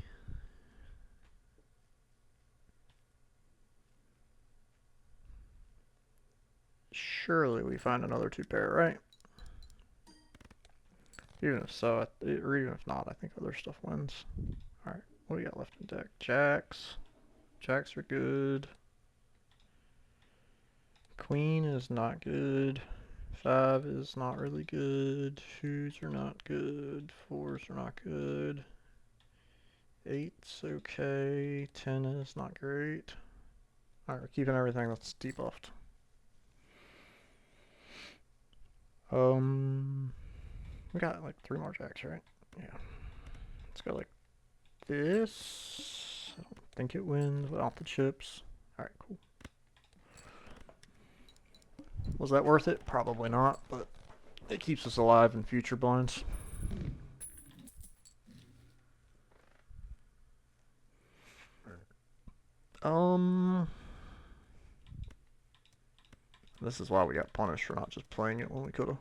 Surely we find another 2-pair, right? Even if so, or even if not, I think other stuff wins. Alright, what do we got left in deck? Jacks. Jacks are good. Queen is not good. 5 is not really good. 2s are not good. 4s are not good. 8's okay. 10 is not great. Alright, we're keeping everything that's debuffed. We got like 3 more jacks, right? Yeah. Let's go like this. I don't think it wins without the chips. Alright, cool. Was that worth it? Probably not, but it keeps us alive in future blinds. This is why we got punished for not just playing it when we could've.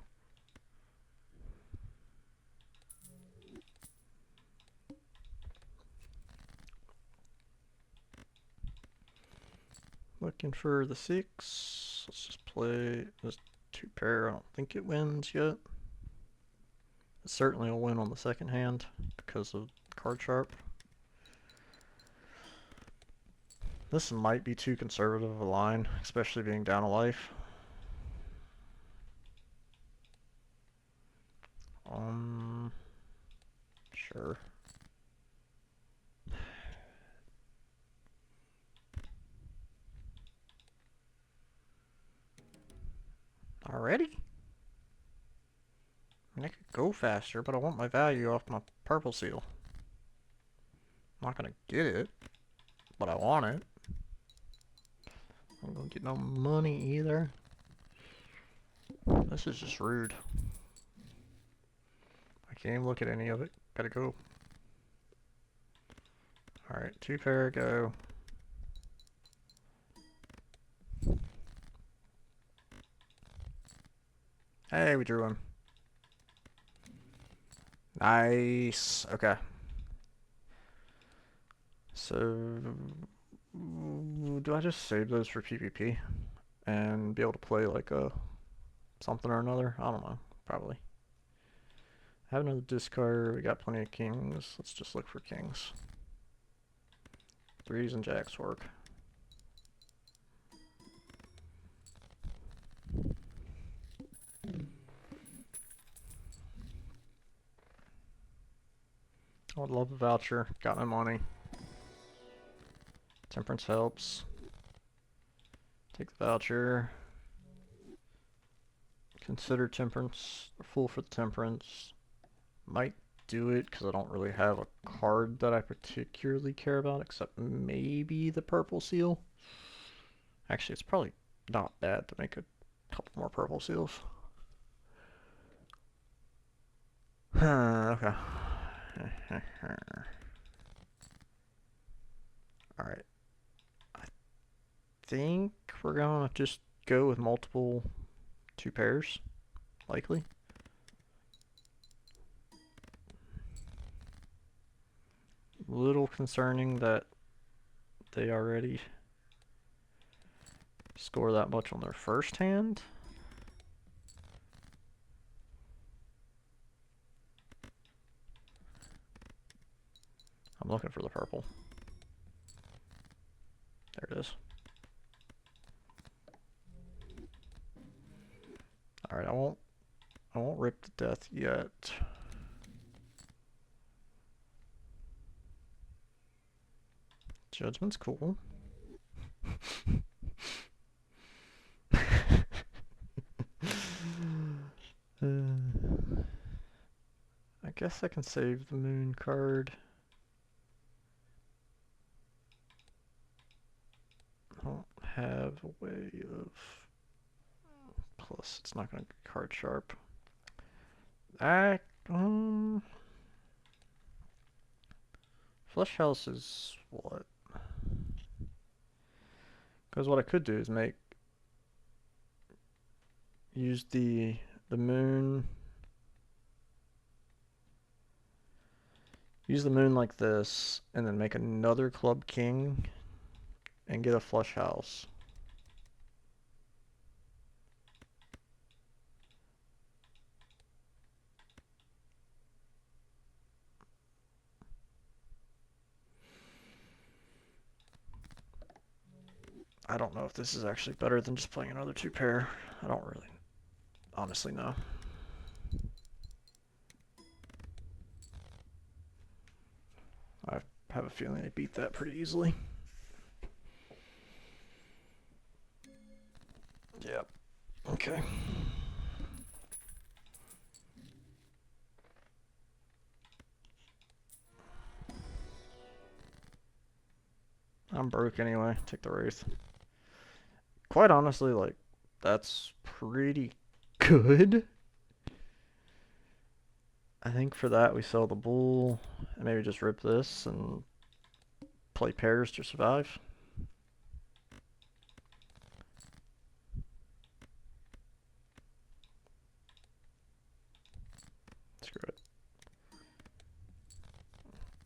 Looking for the 6. Let's just play this 2 pair. I don't think it wins yet. It certainly will win on the second hand because of card sharp. This might be too conservative of a line, especially being down a life. Sure. Already? I mean, I could go faster, but I want my value off my purple seal. I'm not gonna get it, but I want it. I'm gonna get no money either. This is just rude. I can't even look at any of it. Gotta go. Alright, 2 pair, go. Hey, we drew him. Nice. Okay. So, do I just save those for PvP and be able to play like a something or another? I don't know. Probably. Have another discard. We got plenty of kings. Let's just look for kings. 3s and jacks work. I would love a voucher. Got my money. Temperance helps. Take the voucher. Consider temperance. Fool for the temperance. Might do it because I don't really have a card that I particularly care about except maybe the purple seal. Actually, it's probably not bad to make a couple more purple seals. Okay. Alright. I think we're gonna just go with multiple 2 pairs. Likely. Little concerning that they already score that much on their first hand. I'm looking for the purple. There it is. Alright, I won't rip to death yet. Judgment's cool. I guess I can save the moon card. I don't have a way of... Plus, it's not going to be card sharp. Flesh House is what? Because what I could do is use the moon. Use the moon like this, and then make another club king, and get a flush house. I don't know if this is actually better than just playing another 2 pair. I don't really honestly know. I have a feeling I beat that pretty easily. Yep. Okay. I'm broke anyway. Take the Wraith. Quite honestly, like, that's pretty good. I think for that we sell the bull and maybe just rip this and play pairs to survive. Screw it.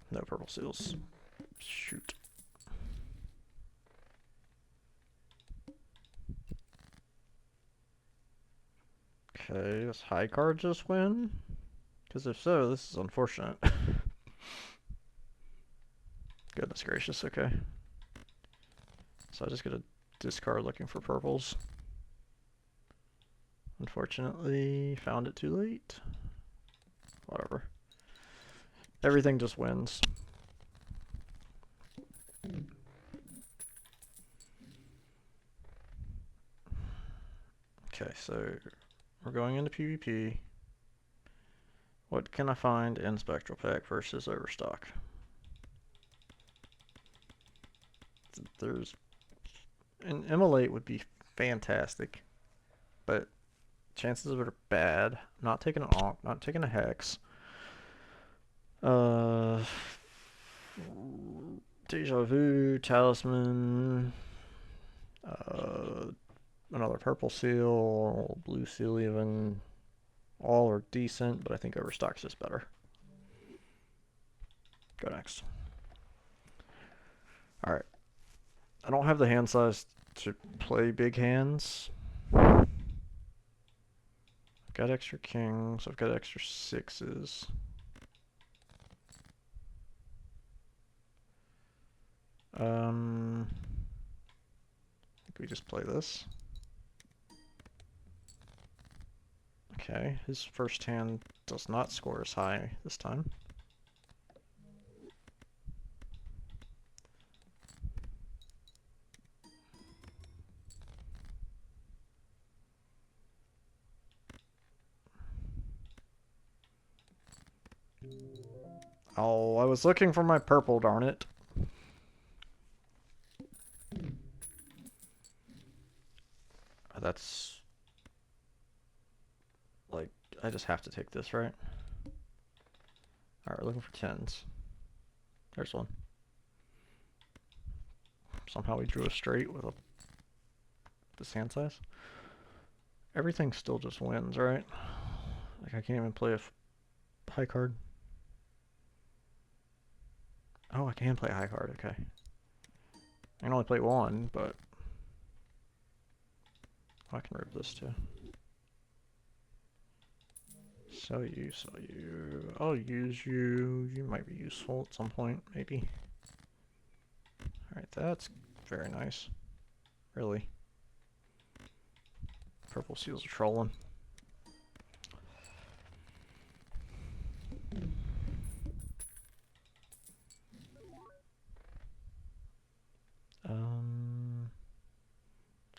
No purple seals. Shoot. Okay, does high card just win? Because if so, this is unfortunate. Goodness gracious, okay. So I just get a discard looking for purples. Unfortunately, found it too late. Whatever. Everything just wins. Okay, so we're going into PvP. What can I find in Spectral Pack versus Overstock? There's an Immolate would be fantastic, but chances of it are bad. I'm not taking an Ankh, not taking a Hex. Deja Vu, Talisman, another purple seal, blue seal even. All are decent, but I think Overstock's just better. Go next. Alright. I don't have the hand size to play big hands. I've got extra kings, I've got extra sixes. I think we just play this. Okay, his first hand does not score as high this time. Oh, I was looking for my purple, darn it. That's... like, I just have to take this, right? Alright, we're looking for 10s. There's one. Somehow we drew a straight with this hand size. Everything still just wins, right? Like, I can't even play a high card. Oh, I can play a high card, okay. I can only play one, but... I can rip this too. Sell you, sell you. I'll use you. You might be useful at some point, maybe. Alright, that's very nice. Really. Purple seals are trolling.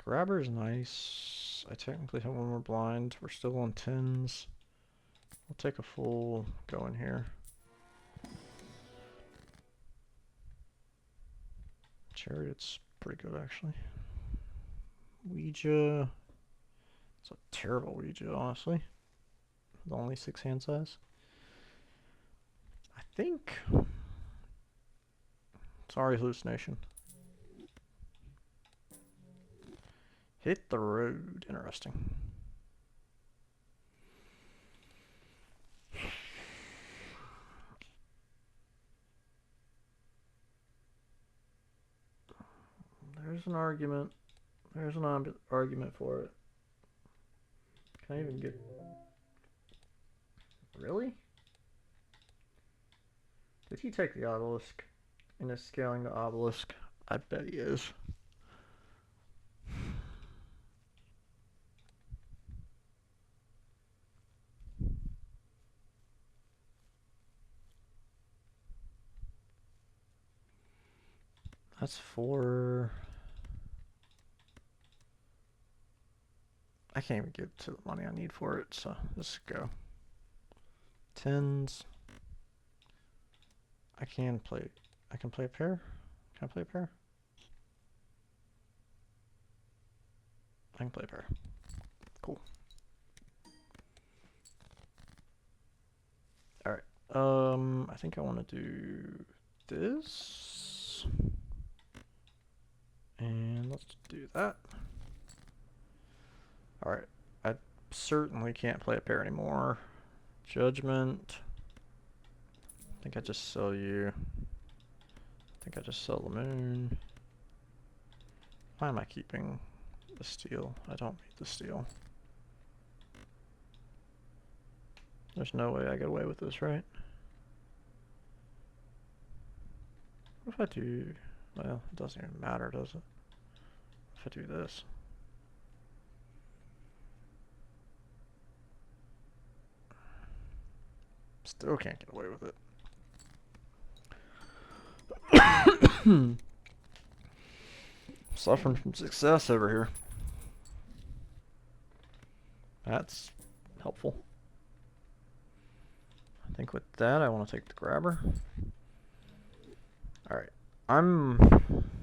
Grabber's nice. I technically have one more blind. We're still on 10s. I'll take a full go in here. Chariot's pretty good, actually. Ouija. It's a terrible Ouija, honestly. With only 6 hand size. I think... Sorry, hallucination. Hit the road. Interesting. There's an argument. There's an argument for it. Can I even get... Really? Did he take the obelisk? And is scaling the obelisk? I bet he is. That's 4. I can't even get to the money I need for it, so let's go. 10s. I can play a pair? Can I play a pair? I can play a pair. Cool. Alright. I think I want to do this. And let's do that. Alright. I certainly can't play a pair anymore. Judgment. I think I just sell you. I think I just sell the moon. Why am I keeping the steel? I don't need the steel. There's no way I get away with this, right? What if I do... Well, it doesn't even matter, does it? If I do this. Still can't get away with it. Suffering from success over here. That's helpful. I think with that, I want to take the grabber. Alright. I'm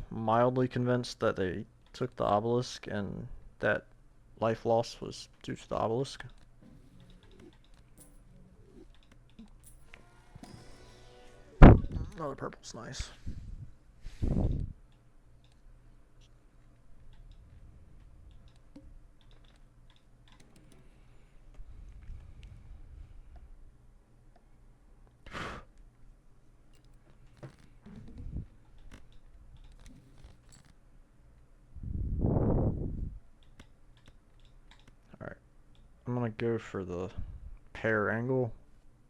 mildly convinced that they took the obelisk and that life loss was due to the obelisk. Oh, the purple's nice. Alright. I'm gonna go for the pair angle.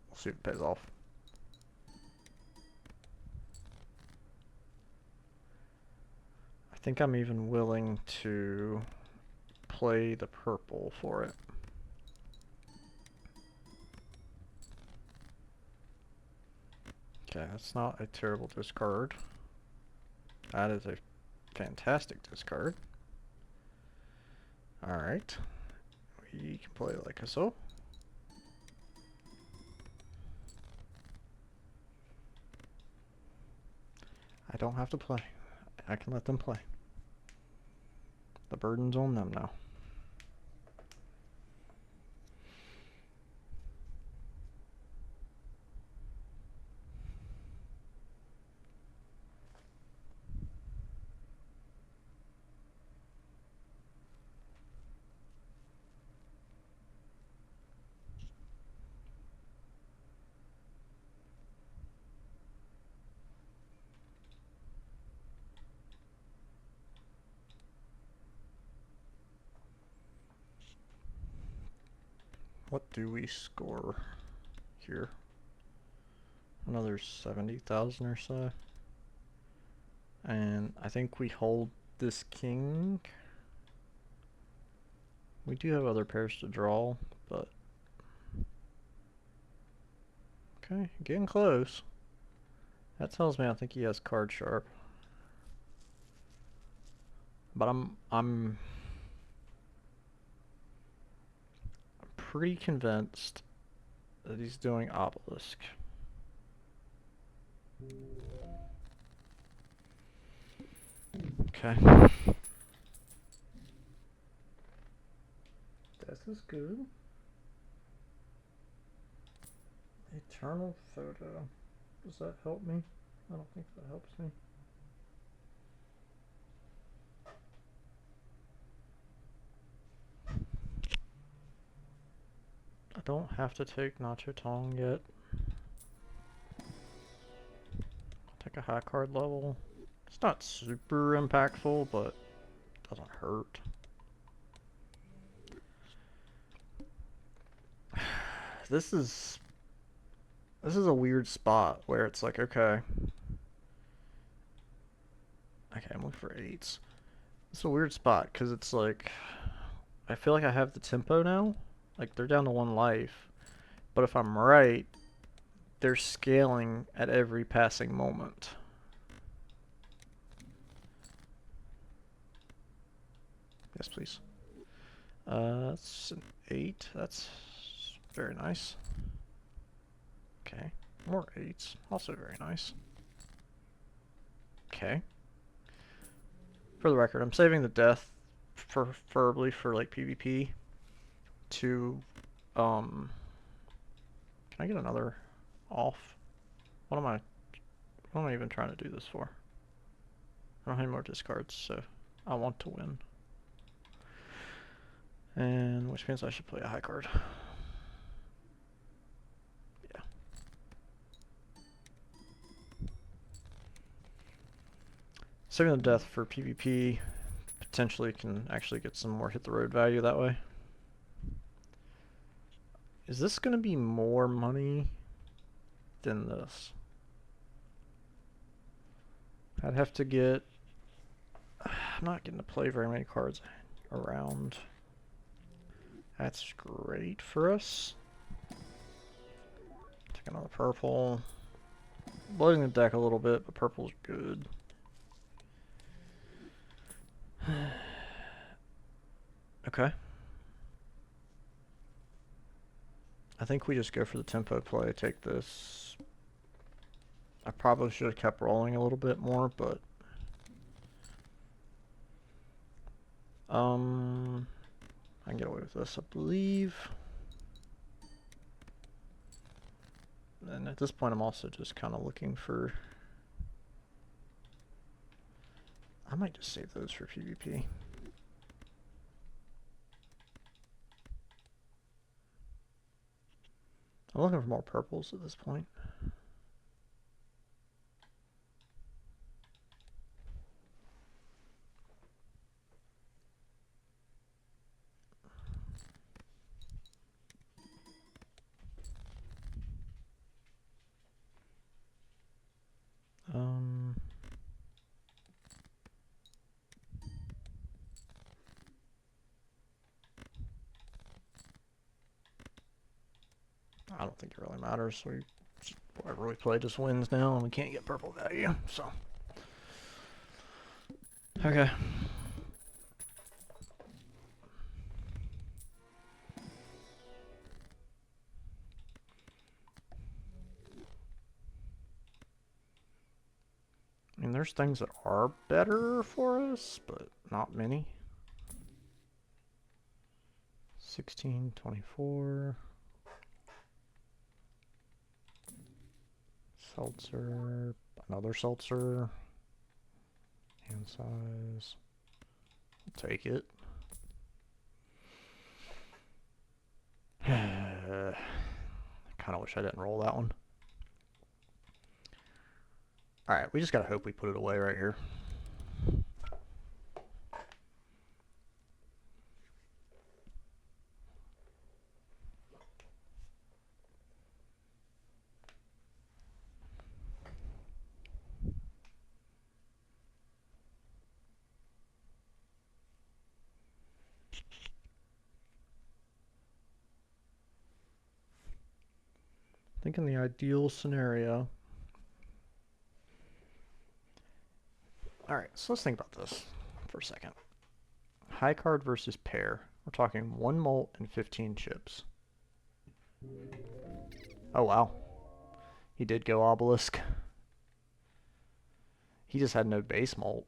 We'll see if it pays off. I think I'm even willing to play the purple for it. Okay, that's not a terrible discard. That is a fantastic discard. Alright. We can play like so. I don't have to play. I can let them play. The burden's on them now. What do we score here? Another 70,000 or so. And I think we hold this king. We do have other pairs to draw, but... Okay, getting close. That tells me I think he has card sharp. But I'm pretty convinced that he's doing obelisk. Okay. This is good. Eternal photo. Does that help me? I don't think that helps me. I don't have to take Nacho Tong yet. I'll take a high card level. It's not super impactful, but it doesn't hurt. This is a weird spot where it's like, okay. Okay, I'm looking for 8s. It's a weird spot because it's like, I feel like I have the tempo now. Like, they're down to 1 life. But if I'm right, they're scaling at every passing moment. Yes, please. That's an 8. That's very nice. Okay. More 8s. Also very nice. Okay. For the record, I'm saving the death preferably for like PvP to can I get another off? What am I even trying to do this for? I don't have any more discards, so I want to win. And which means I should play a high card. Yeah. Saving the death for PvP potentially can actually get some more hit the road value that way. Is this going to be more money than this? I'd have to get... I'm not getting to play very many cards around. That's great for us. Take another purple. Bloating the deck a little bit, but purple's good. Okay. I think we just go for the tempo play, take this. I probably should have kept rolling a little bit more, but... I can get away with this, I believe. And at this point, I'm also just kind of looking for... I might just save those for PvP. I'm looking for more purples at this point. I don't think it really matters. Whatever we play just wins now, and we can't get purple value, so. Okay. I mean, there's things that are better for us, but not many. 16, 24. Seltzer. Another seltzer. Hand size. I'll take it. I kind of wish I didn't roll that one. Alright, we just gotta hope we put it away right here. I think in the ideal scenario... Alright, so let's think about this for a second. High card versus pair. We're talking 1 molt and 15 chips. Oh wow. He did go obelisk. He just had no base molt.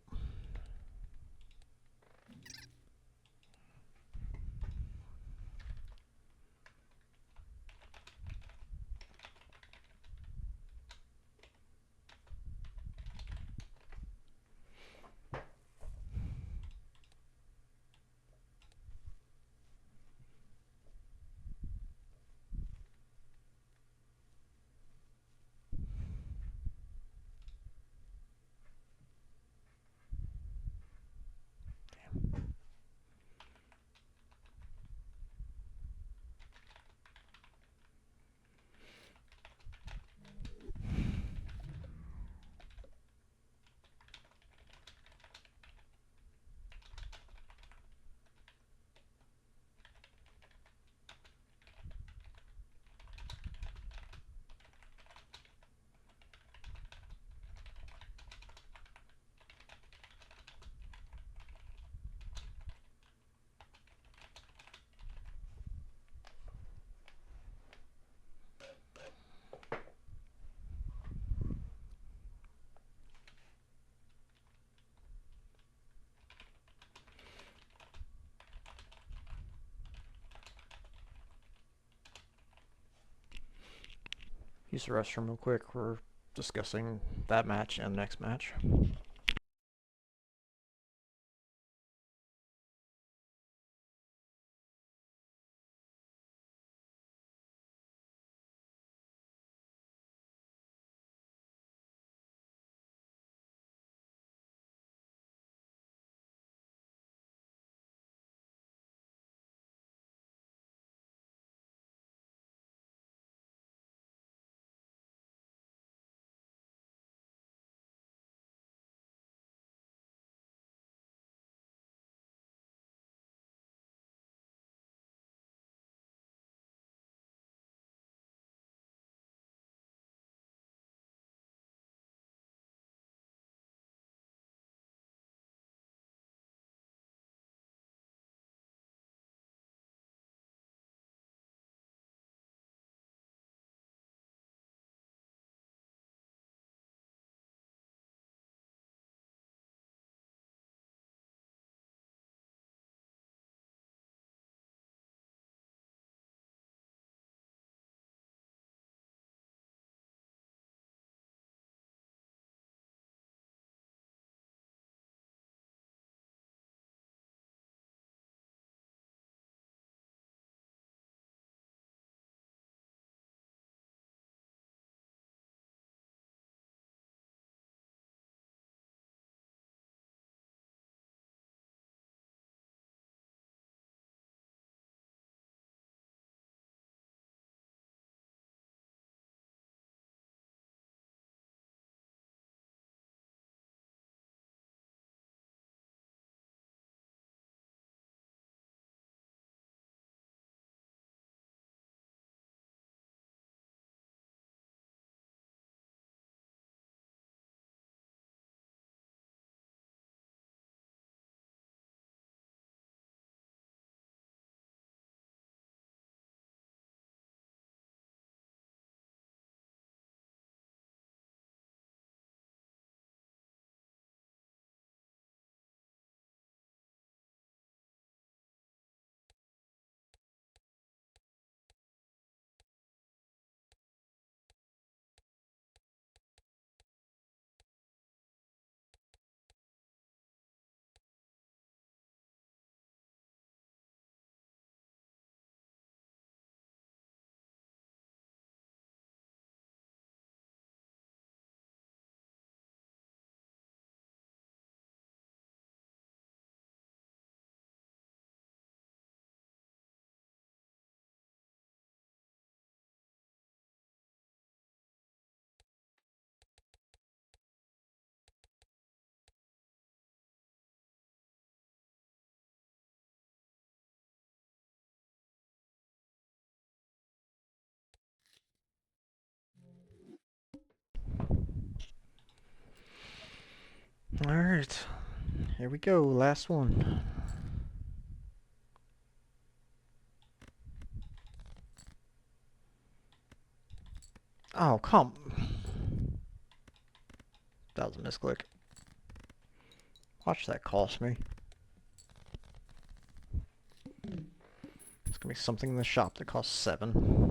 Use the restroom real quick. We're discussing that match and the next match. Alright, here we go, last one. Oh, come. That was a misclick. Watch that cost me. It's gonna be something in the shop that costs 7.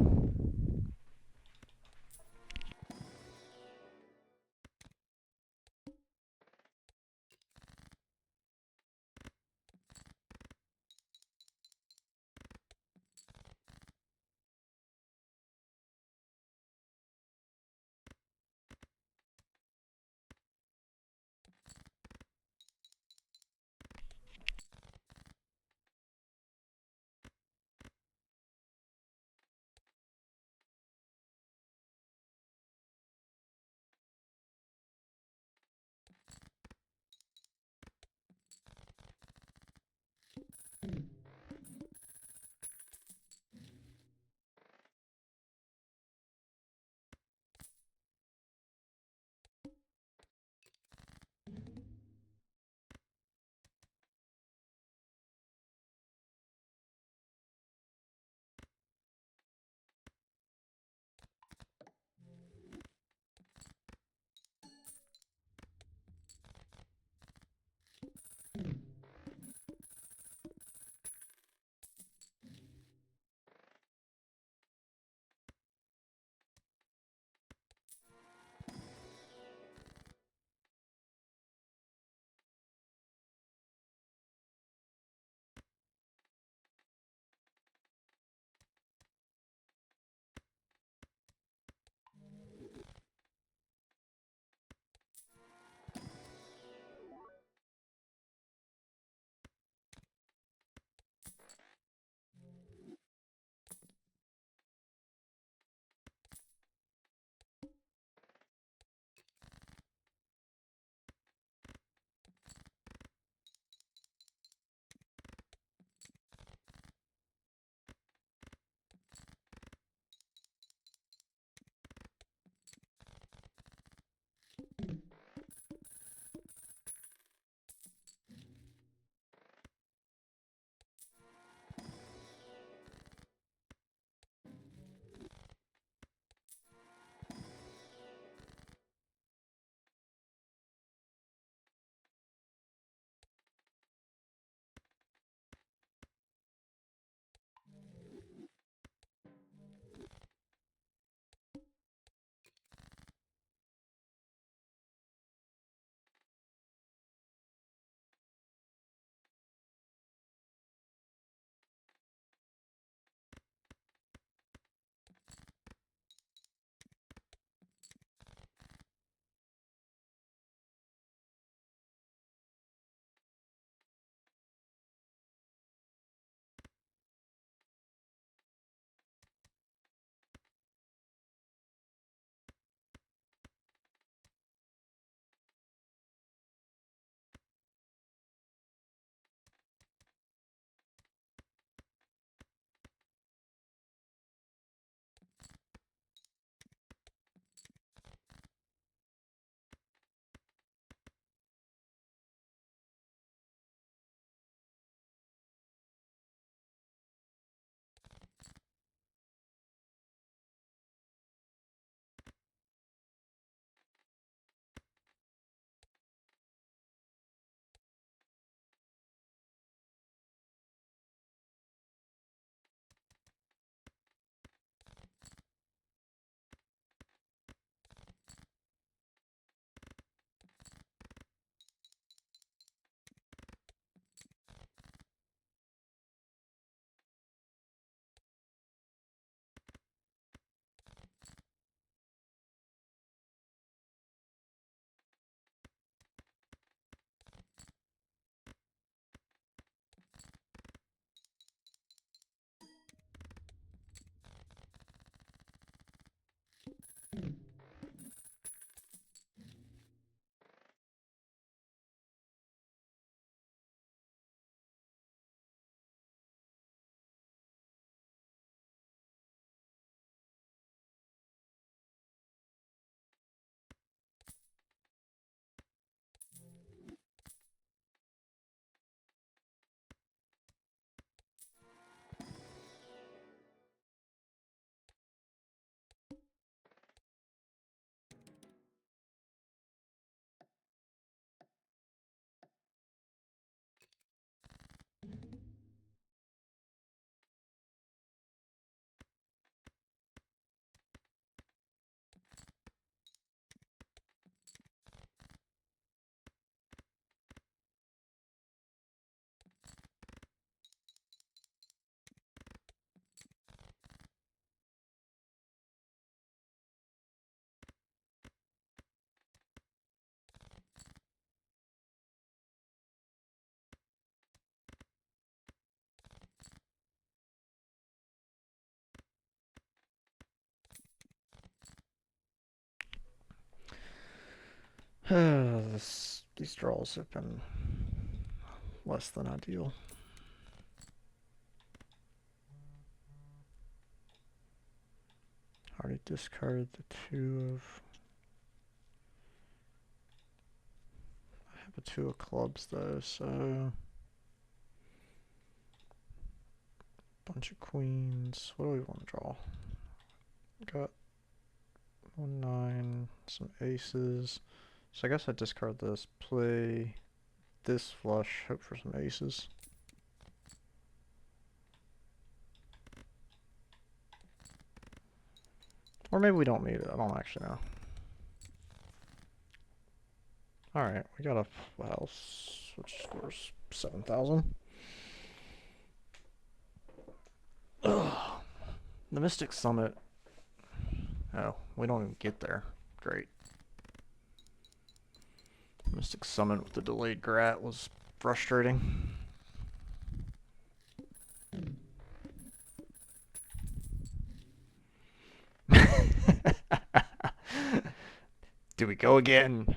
These draws have been less than ideal. Already discarded the two of... I have a two of clubs though, so... Bunch of queens. What do we want to draw? Got 1-9, some aces. So I guess I discard this, play this flush, hope for some aces. Or maybe we don't need it, I don't actually know. Alright, we got a house which scores 7,000. Ugh. The Mystic Summit. Oh, we don't even get there. Great. Mystic Summit with the delayed Grat was frustrating. Do we go again?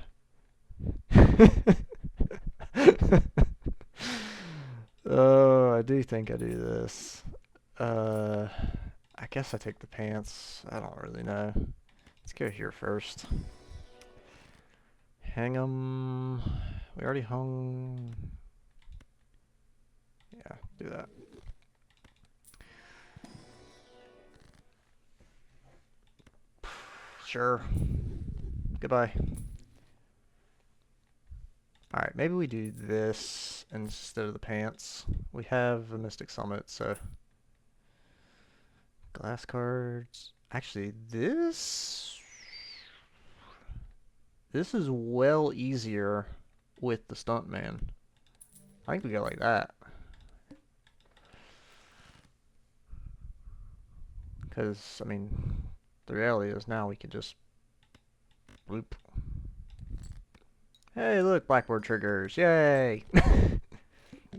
Oh, I do think I do this. I guess I take the pants. I don't really know. Let's go here first. Hang 'em. We already hung. Yeah, do that. Sure. Goodbye. Alright, maybe we do this instead of the pants. We have a Mystic Summit, so... Glass cards. Actually, this is well easier with the Stuntman. I think we go like that. Because, I mean, the reality is now we can just... Bloop. Hey, look, blackboard triggers. Yay!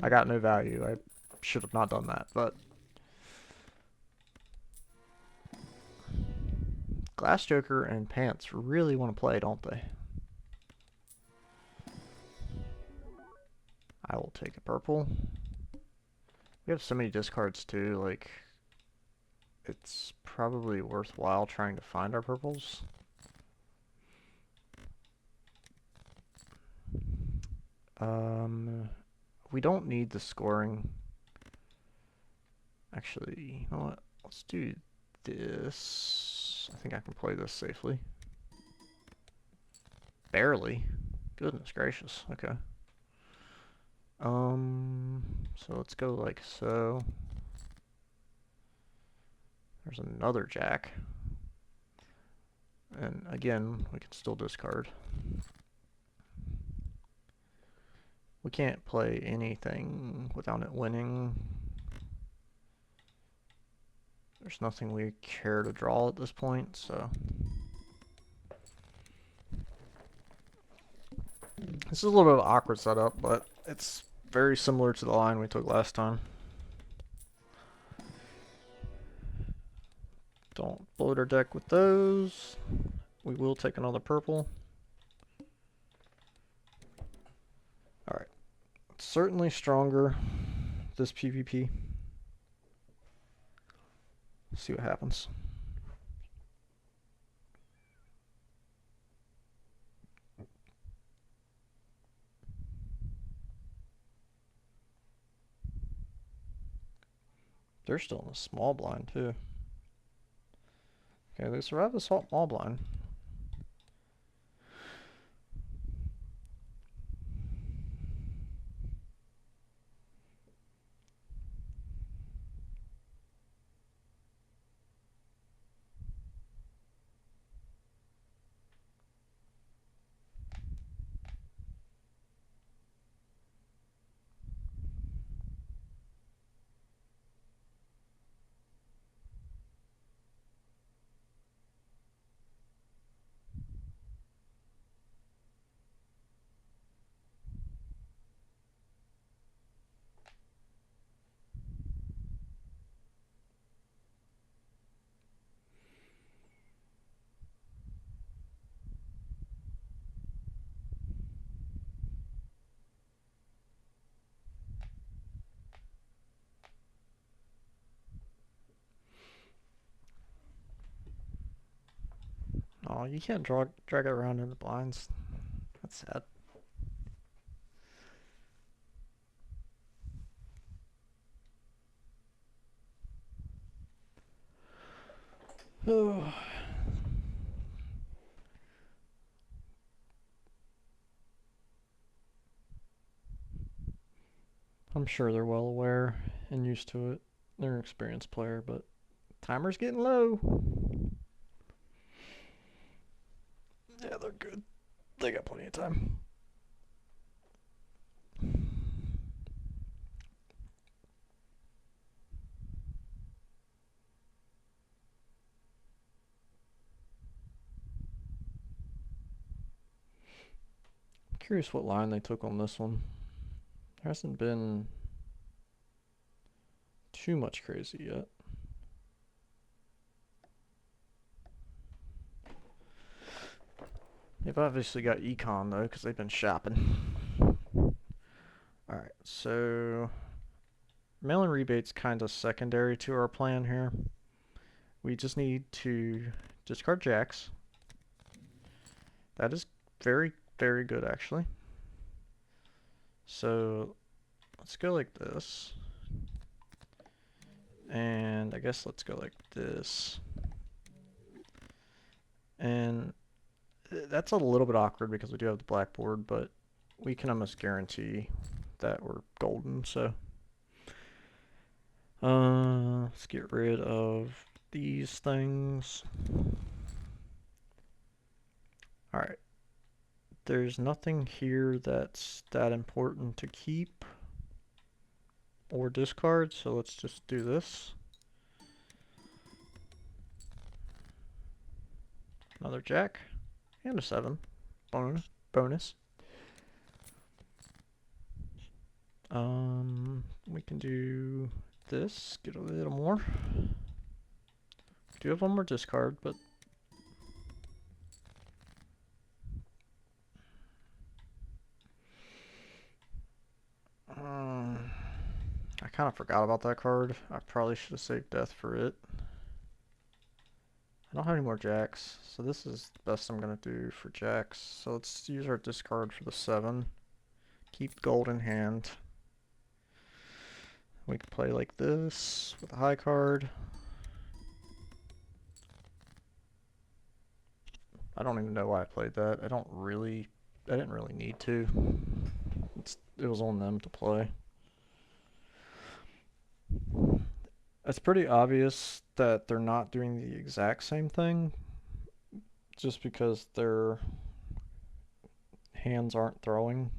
I got no value. I should have not done that, but... Glass Joker and Pants really want to play, don't they? I will take a purple. We have so many discards too, like... It's probably worthwhile trying to find our purples. We don't need the scoring. Actually, you know what? Let's do this. I think I can play this safely. Barely. Goodness gracious. Okay. So let's go like so. There's another jack. And again, we can still discard. We can't play anything without it winning. There's nothing we care to draw at this point, so... This is a little bit of an awkward setup, but it's very similar to the line we took last time. Don't bloat our deck with those. We will take another purple. Alright. It's certainly stronger, this PvP. See what happens. They're still in a small blind, too. Okay, they survived the small blind. Oh, you can't drag it around in the blinds. That's sad. Oh. I'm sure they're well aware and used to it. They're an experienced player, but timer's getting low. Yeah, they're good. They got plenty of time. I'm curious what line they took on this one. There hasn't been too much crazy yet. They've obviously got econ though, because they've been shopping. Alright, so mail-in rebate's kind of secondary to our plan here. We just need to discard jacks. That is very, very good actually. So let's go like this. And I guess let's go like this. And that's a little bit awkward because we do have the blackboard, but we can almost guarantee that we're golden, so. Let's get rid of these things. Alright. There's nothing here that's that important to keep or discard, so let's just do this. Another jack and a 7. Bonus. We can do this, get a little more. Do have one more discard, but I kind of forgot about that card. I probably should have saved death for it. I don't have any more jacks, so this is the best I'm gonna do for jacks. So let's use our discard for the 7. Keep gold in hand. We can play like this with a high card. I don't even know why I played that. I didn't really need to. It was on them to play. It's pretty obvious that they're not doing the exact same thing just because their hands aren't throwing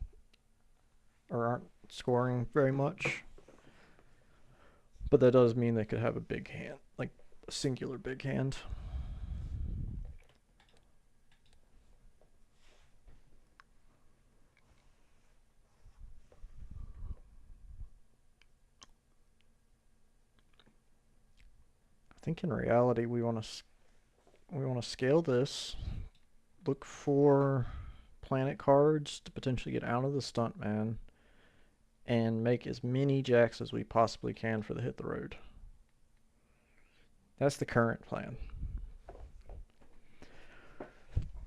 or aren't scoring very much. But that does mean they could have a big hand, like a singular big hand. I think in reality we want to scale this, look for planet cards to potentially get out of the Stuntman, and make as many jacks as we possibly can for the hit the road. That's the current plan.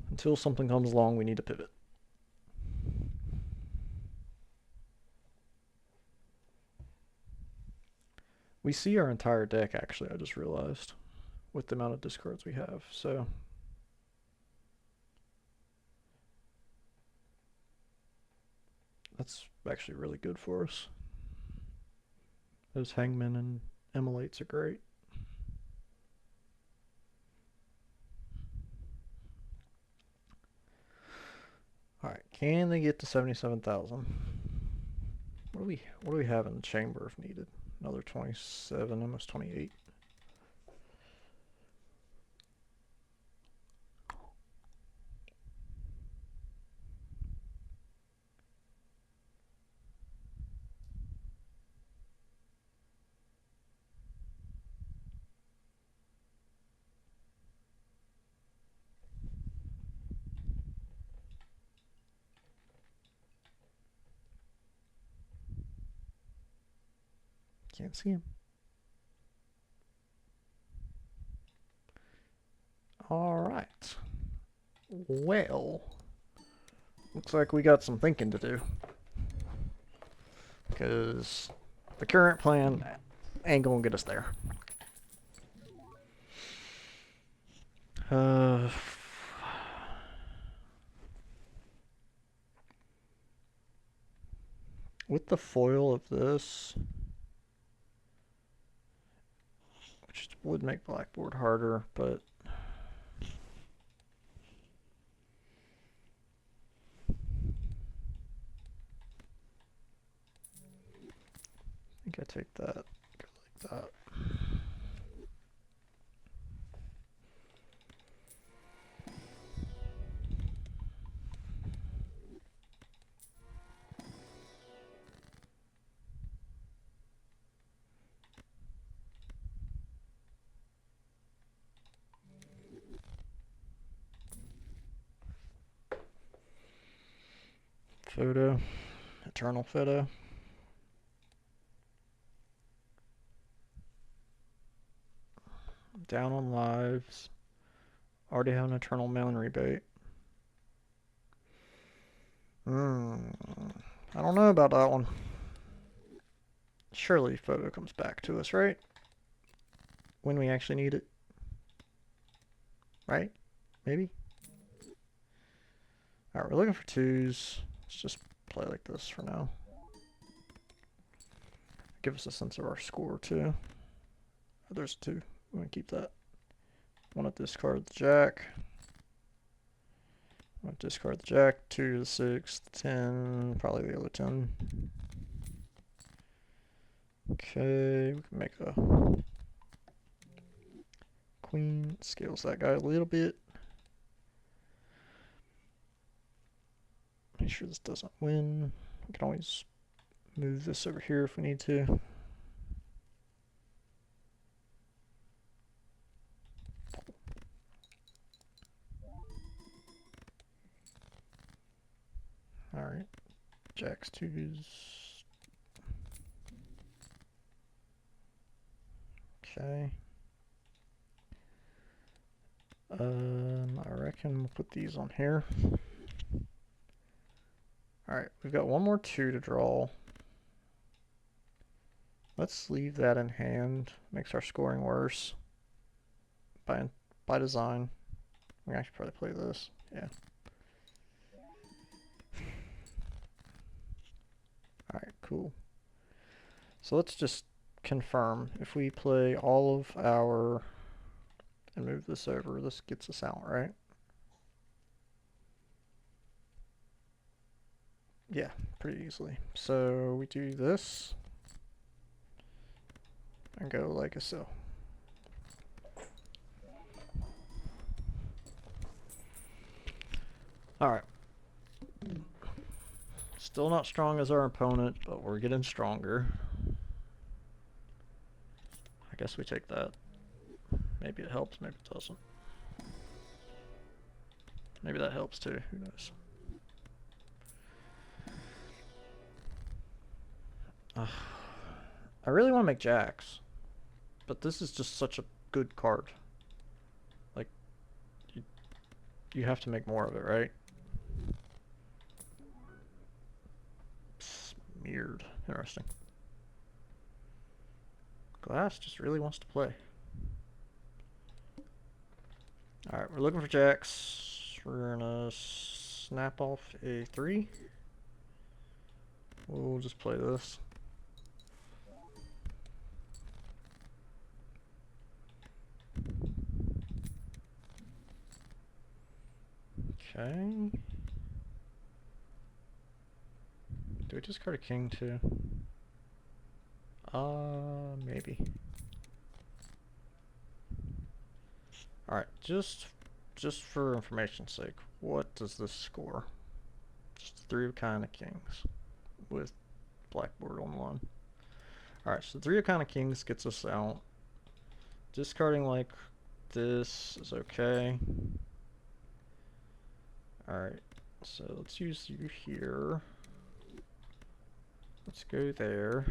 Until something comes along, we need to pivot. We see our entire deck, actually, I just realized, with the amount of discards we have, so. That's actually really good for us. Those Hangmen and Immolates are great. Alright, can they get to 77,000? What do we have in the chamber if needed? Another 27, almost 28. Can't see him. Alright. Well, looks like we got some thinking to do. Because the current plan ain't gonna get us there. With the foil of this, which would make blackboard harder, but I think I take that, go like that. Photo, eternal photo. Down on lives. Already have an eternal mail-in rebate. I don't know about that one. Surely photo comes back to us, right? When we actually need it. Right? Maybe? Alright, we're looking for twos. Let's just play like this for now. Give us a sense of our score, too. Oh, there's two. We want to keep that. Want to discard the jack. Want to discard the jack. 2 to the 6, the 10. Probably the other 10. Okay, we can make a queen. Scales that guy a little bit. Make sure this doesn't win. We can always move this over here if we need to. Alright. Jacks, twos. Okay. I reckon we'll put these on here. Alright, we've got one more 2 to draw. Let's leave that in hand. Makes our scoring worse. By design. We can actually probably play this. Yeah. Alright, cool. So let's just confirm. If we play all of our... and move this over, this gets us out, right? Yeah, pretty easily. So we do this. And go like so. Alright. Still not strong as our opponent, but we're getting stronger. I guess we take that. Maybe it helps, maybe it doesn't. Maybe that helps too, who knows. I really want to make jacks, but this is just such a good card. Like, you have to make more of it, right? Smeared. Interesting. Glass just really wants to play. Alright, we're looking for jacks. We're gonna snap off a 3. We'll just play this. Okay. Do we discard a king too? Maybe. Alright, just for information's sake, what does this score? Just 3 of kind of kings with blackboard on 1. Alright, so 3 of kind of kings gets us out. Discarding like this is okay. Alright, so let's use you here. Let's go there.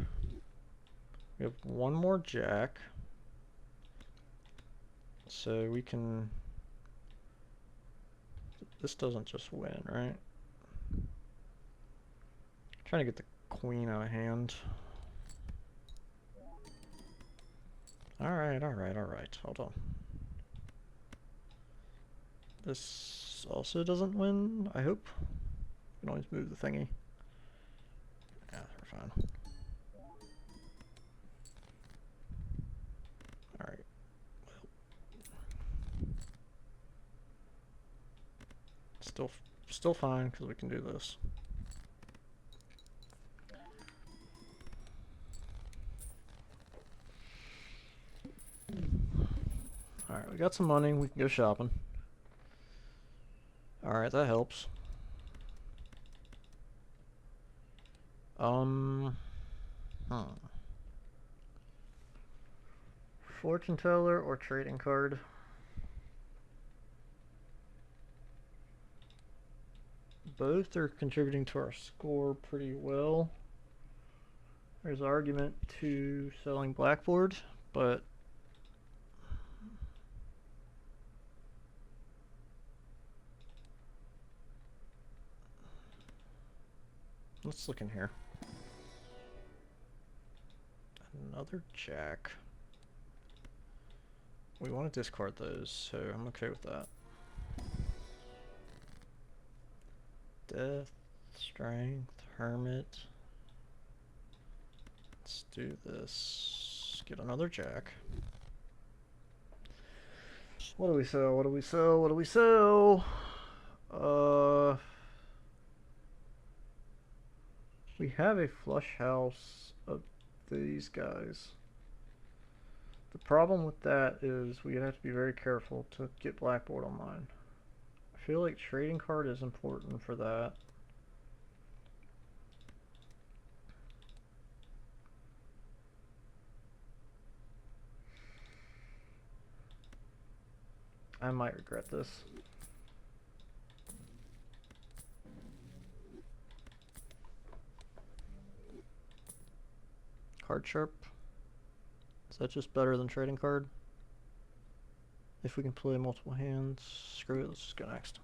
We have one more jack. So we can... This doesn't just win, right? Trying to get the queen out of hand. Alright, alright, alright. Hold on. This also doesn't win, I hope. We can always move the thingy. Yeah, we're fine. Alright. Well. Still fine, because we can do this. Alright, we got some money, we can go shopping. Alright, that helps. Fortune teller or trading card? Both are contributing to our score pretty well. There's argument to selling Blackboard, but let's look in here. Another jack. We want to discard those, so I'm okay with that. Death, strength, hermit. Let's do this. Get another jack. What do we sell? What do we sell? What do we sell? We have a flush house of these guys. The problem with that is we'd have to be very careful to get Blackboard online. I feel like trading card is important for that. I might regret this. Card sharp. Is that just better than trading card? If we can play multiple hands, screw it, let's just go next.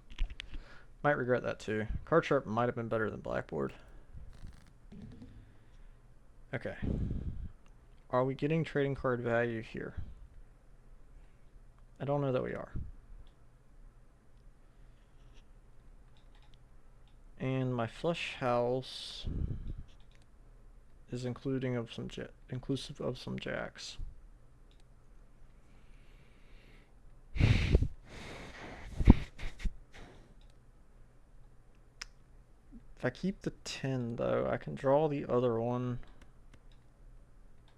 Might regret that too. Card sharp might have been better than Blackboard. Okay. Are we getting trading card value here? I don't know that we are. And my flush house is inclusive of some jacks. If I keep the 10 though, I can draw the other one.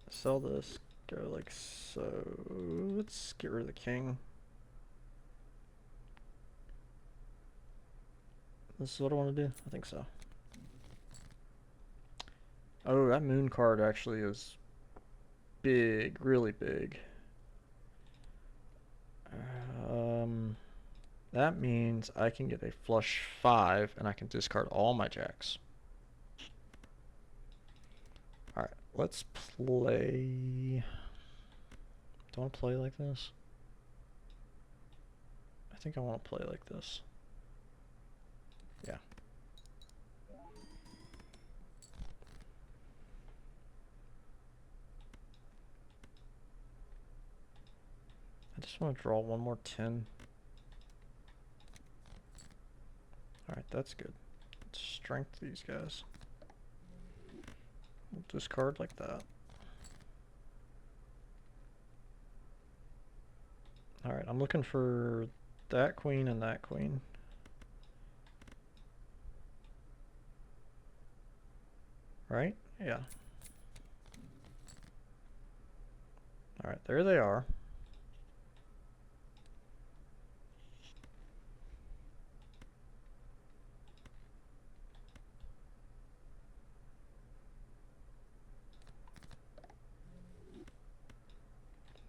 Sell this, go like so. Let's get rid of the king. This is what I want to do? I think so. Oh, that moon card actually is big, really big. That means I can get a flush 5 and I can discard all my jacks. Alright, let's play... Do I want to play like this? I think I want to play like this. Yeah. I just want to draw one more 10. Alright, that's good. Let's strength these guys. We'll discard like that. Alright, I'm looking for that queen and that queen. Right? Yeah. Alright, there they are.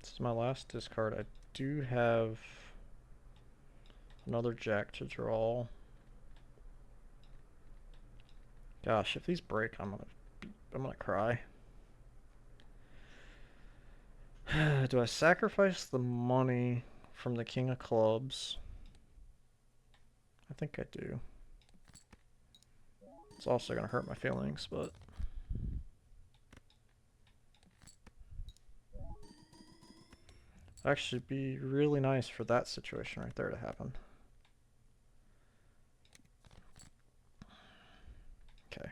This is my last discard. I do have another jack to draw. Gosh, if these break, I'm gonna cry. Do I sacrifice the money from the king of clubs? I think I do. It's also gonna hurt my feelings, but actually be really nice for that situation right there to happen. Okay.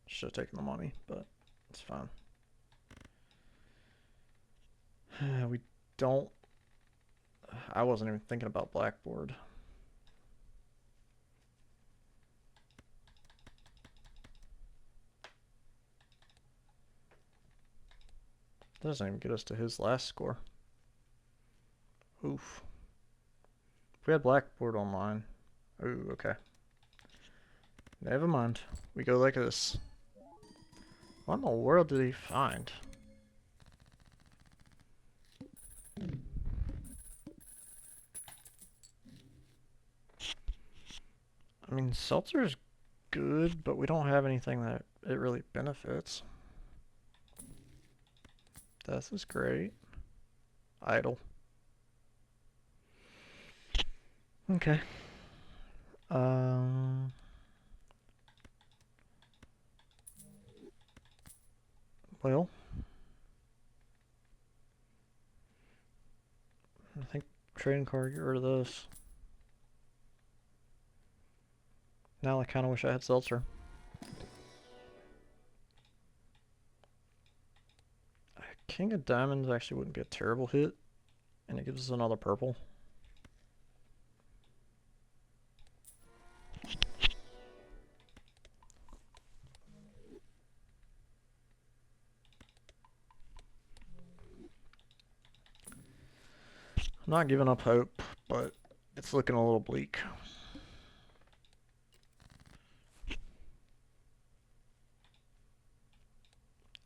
Should have taken the money, but it's fine. We don't... I wasn't even thinking about blackboard. That doesn't even get us to his last score. Oof. If we had blackboard online. Ooh, okay. Never mind. We go like this. What in the world did he find? I mean, seltzer's good, but we don't have anything that it really benefits. This is great. Idle. Okay. Well, I think trading card, get rid of this. Now I kind of wish I had seltzer. King of Diamonds actually wouldn't be a terrible hit, and it gives us another purple. I'm not giving up hope, but it's looking a little bleak.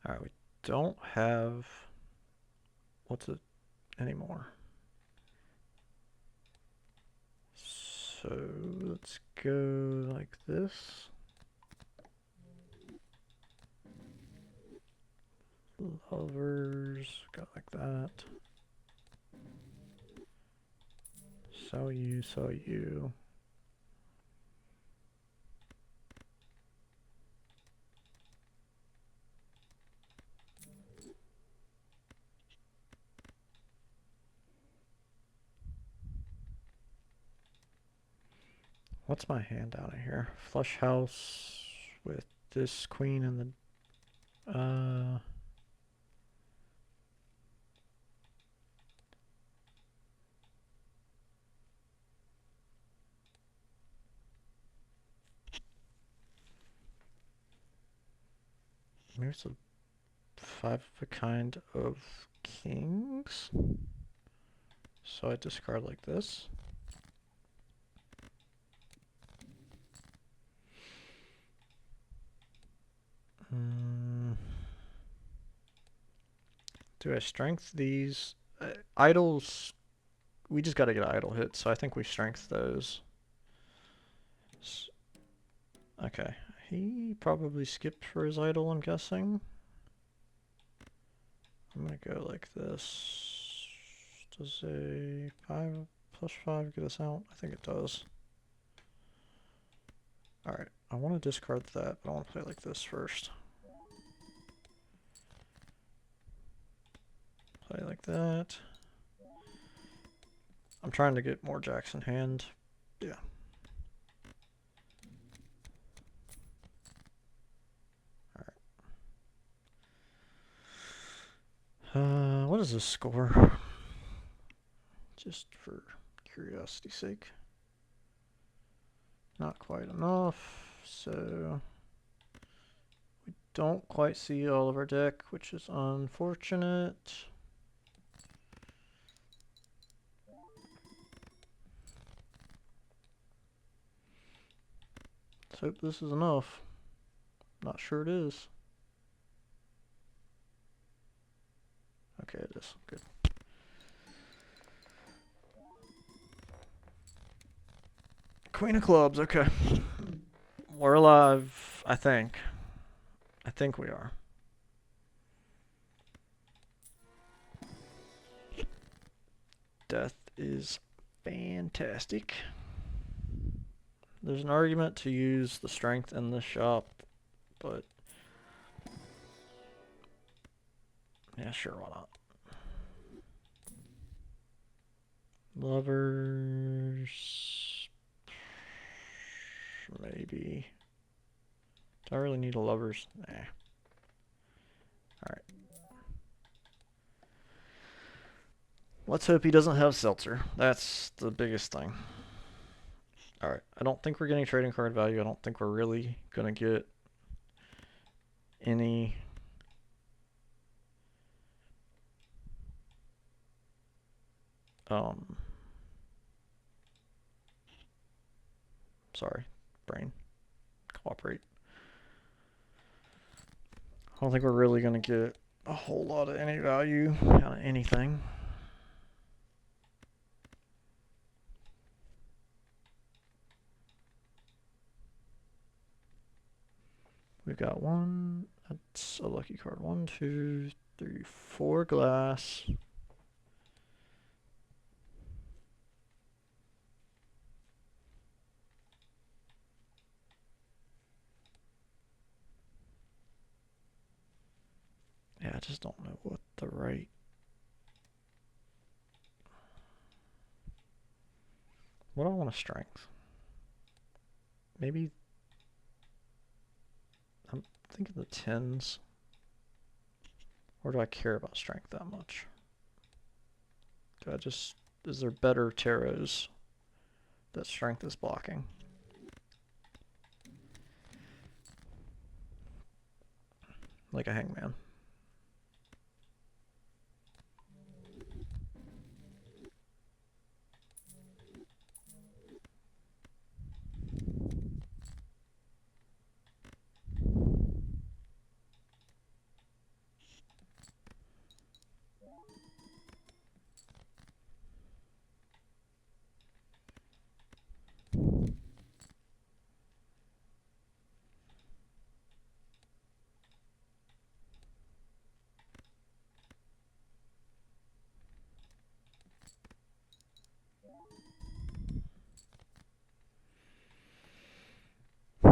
Alright, we don't have... what's it anymore? So let's go like this. Lovers, go like that. Sell you, sell you. What's my hand down here? Flush house with this queen and the here's a 5 of a kind of kings. So I discard like this. Do I strength these? Idols, we just gotta get idle hits, so I think we strength those. Okay, he probably skipped for his idol, I'm guessing. I'm gonna go like this. Does a 5 plus 5 get us out? I think it does. Alright, I want to discard that, but I want to play like this first. Play like that. I'm trying to get more jacks in hand. Yeah. Alright. What is this score? Just for curiosity's sake. Not quite enough, so we don't quite see all of our deck, which is unfortunate. Let's hope this is enough. Not sure it is. Okay, it is. Good. Queen of clubs, okay. We're alive, I think. I think we are. Death is fantastic. There's an argument to use the strength in this shop, but yeah, sure, why not? Lovers, maybe. Do I really need a lovers? Nah. Alright. Let's hope he doesn't have seltzer. That's the biggest thing. Alright, I don't think we're getting trading card value. I don't think we're really gonna get any sorry, brain, cooperate. I don't think we're really gonna get a whole lot of any value out of anything. We've got one, that's a lucky card. 1, 2, 3, 4 glass. Yeah, I just don't know what the right... What do I want to strength? Maybe... I'm thinking the 10s. Or do I care about strength that much? Do I just... Is there better tarots that strength is blocking? Like a hangman.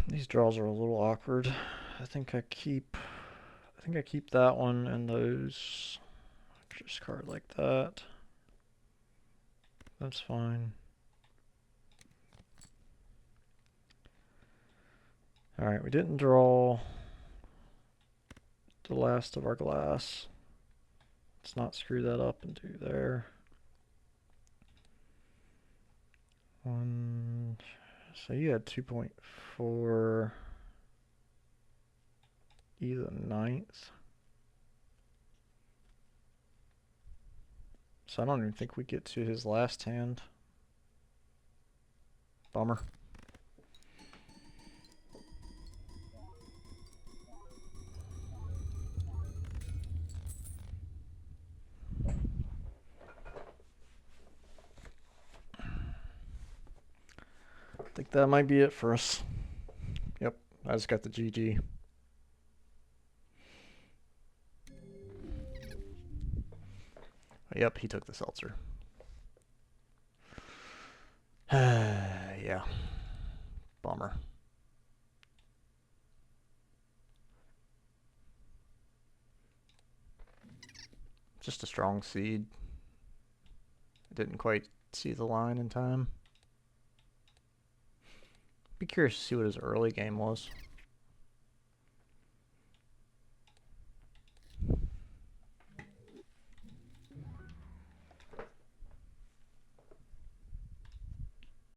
These draws are a little awkward. I think I keep that one and those. Just card like that. That's fine. Alright, we didn't draw the last of our glass. Let's not screw that up and do there. One. So you had 2.4 either 9th. So I don't even think we get to his last hand. Bummer. I think that might be it for us. Yep, I just got the GG. Yep, he took the seltzer. Yeah. Bummer. Just a strong seed. I didn't quite see the line in time. Be curious to see what his early game was.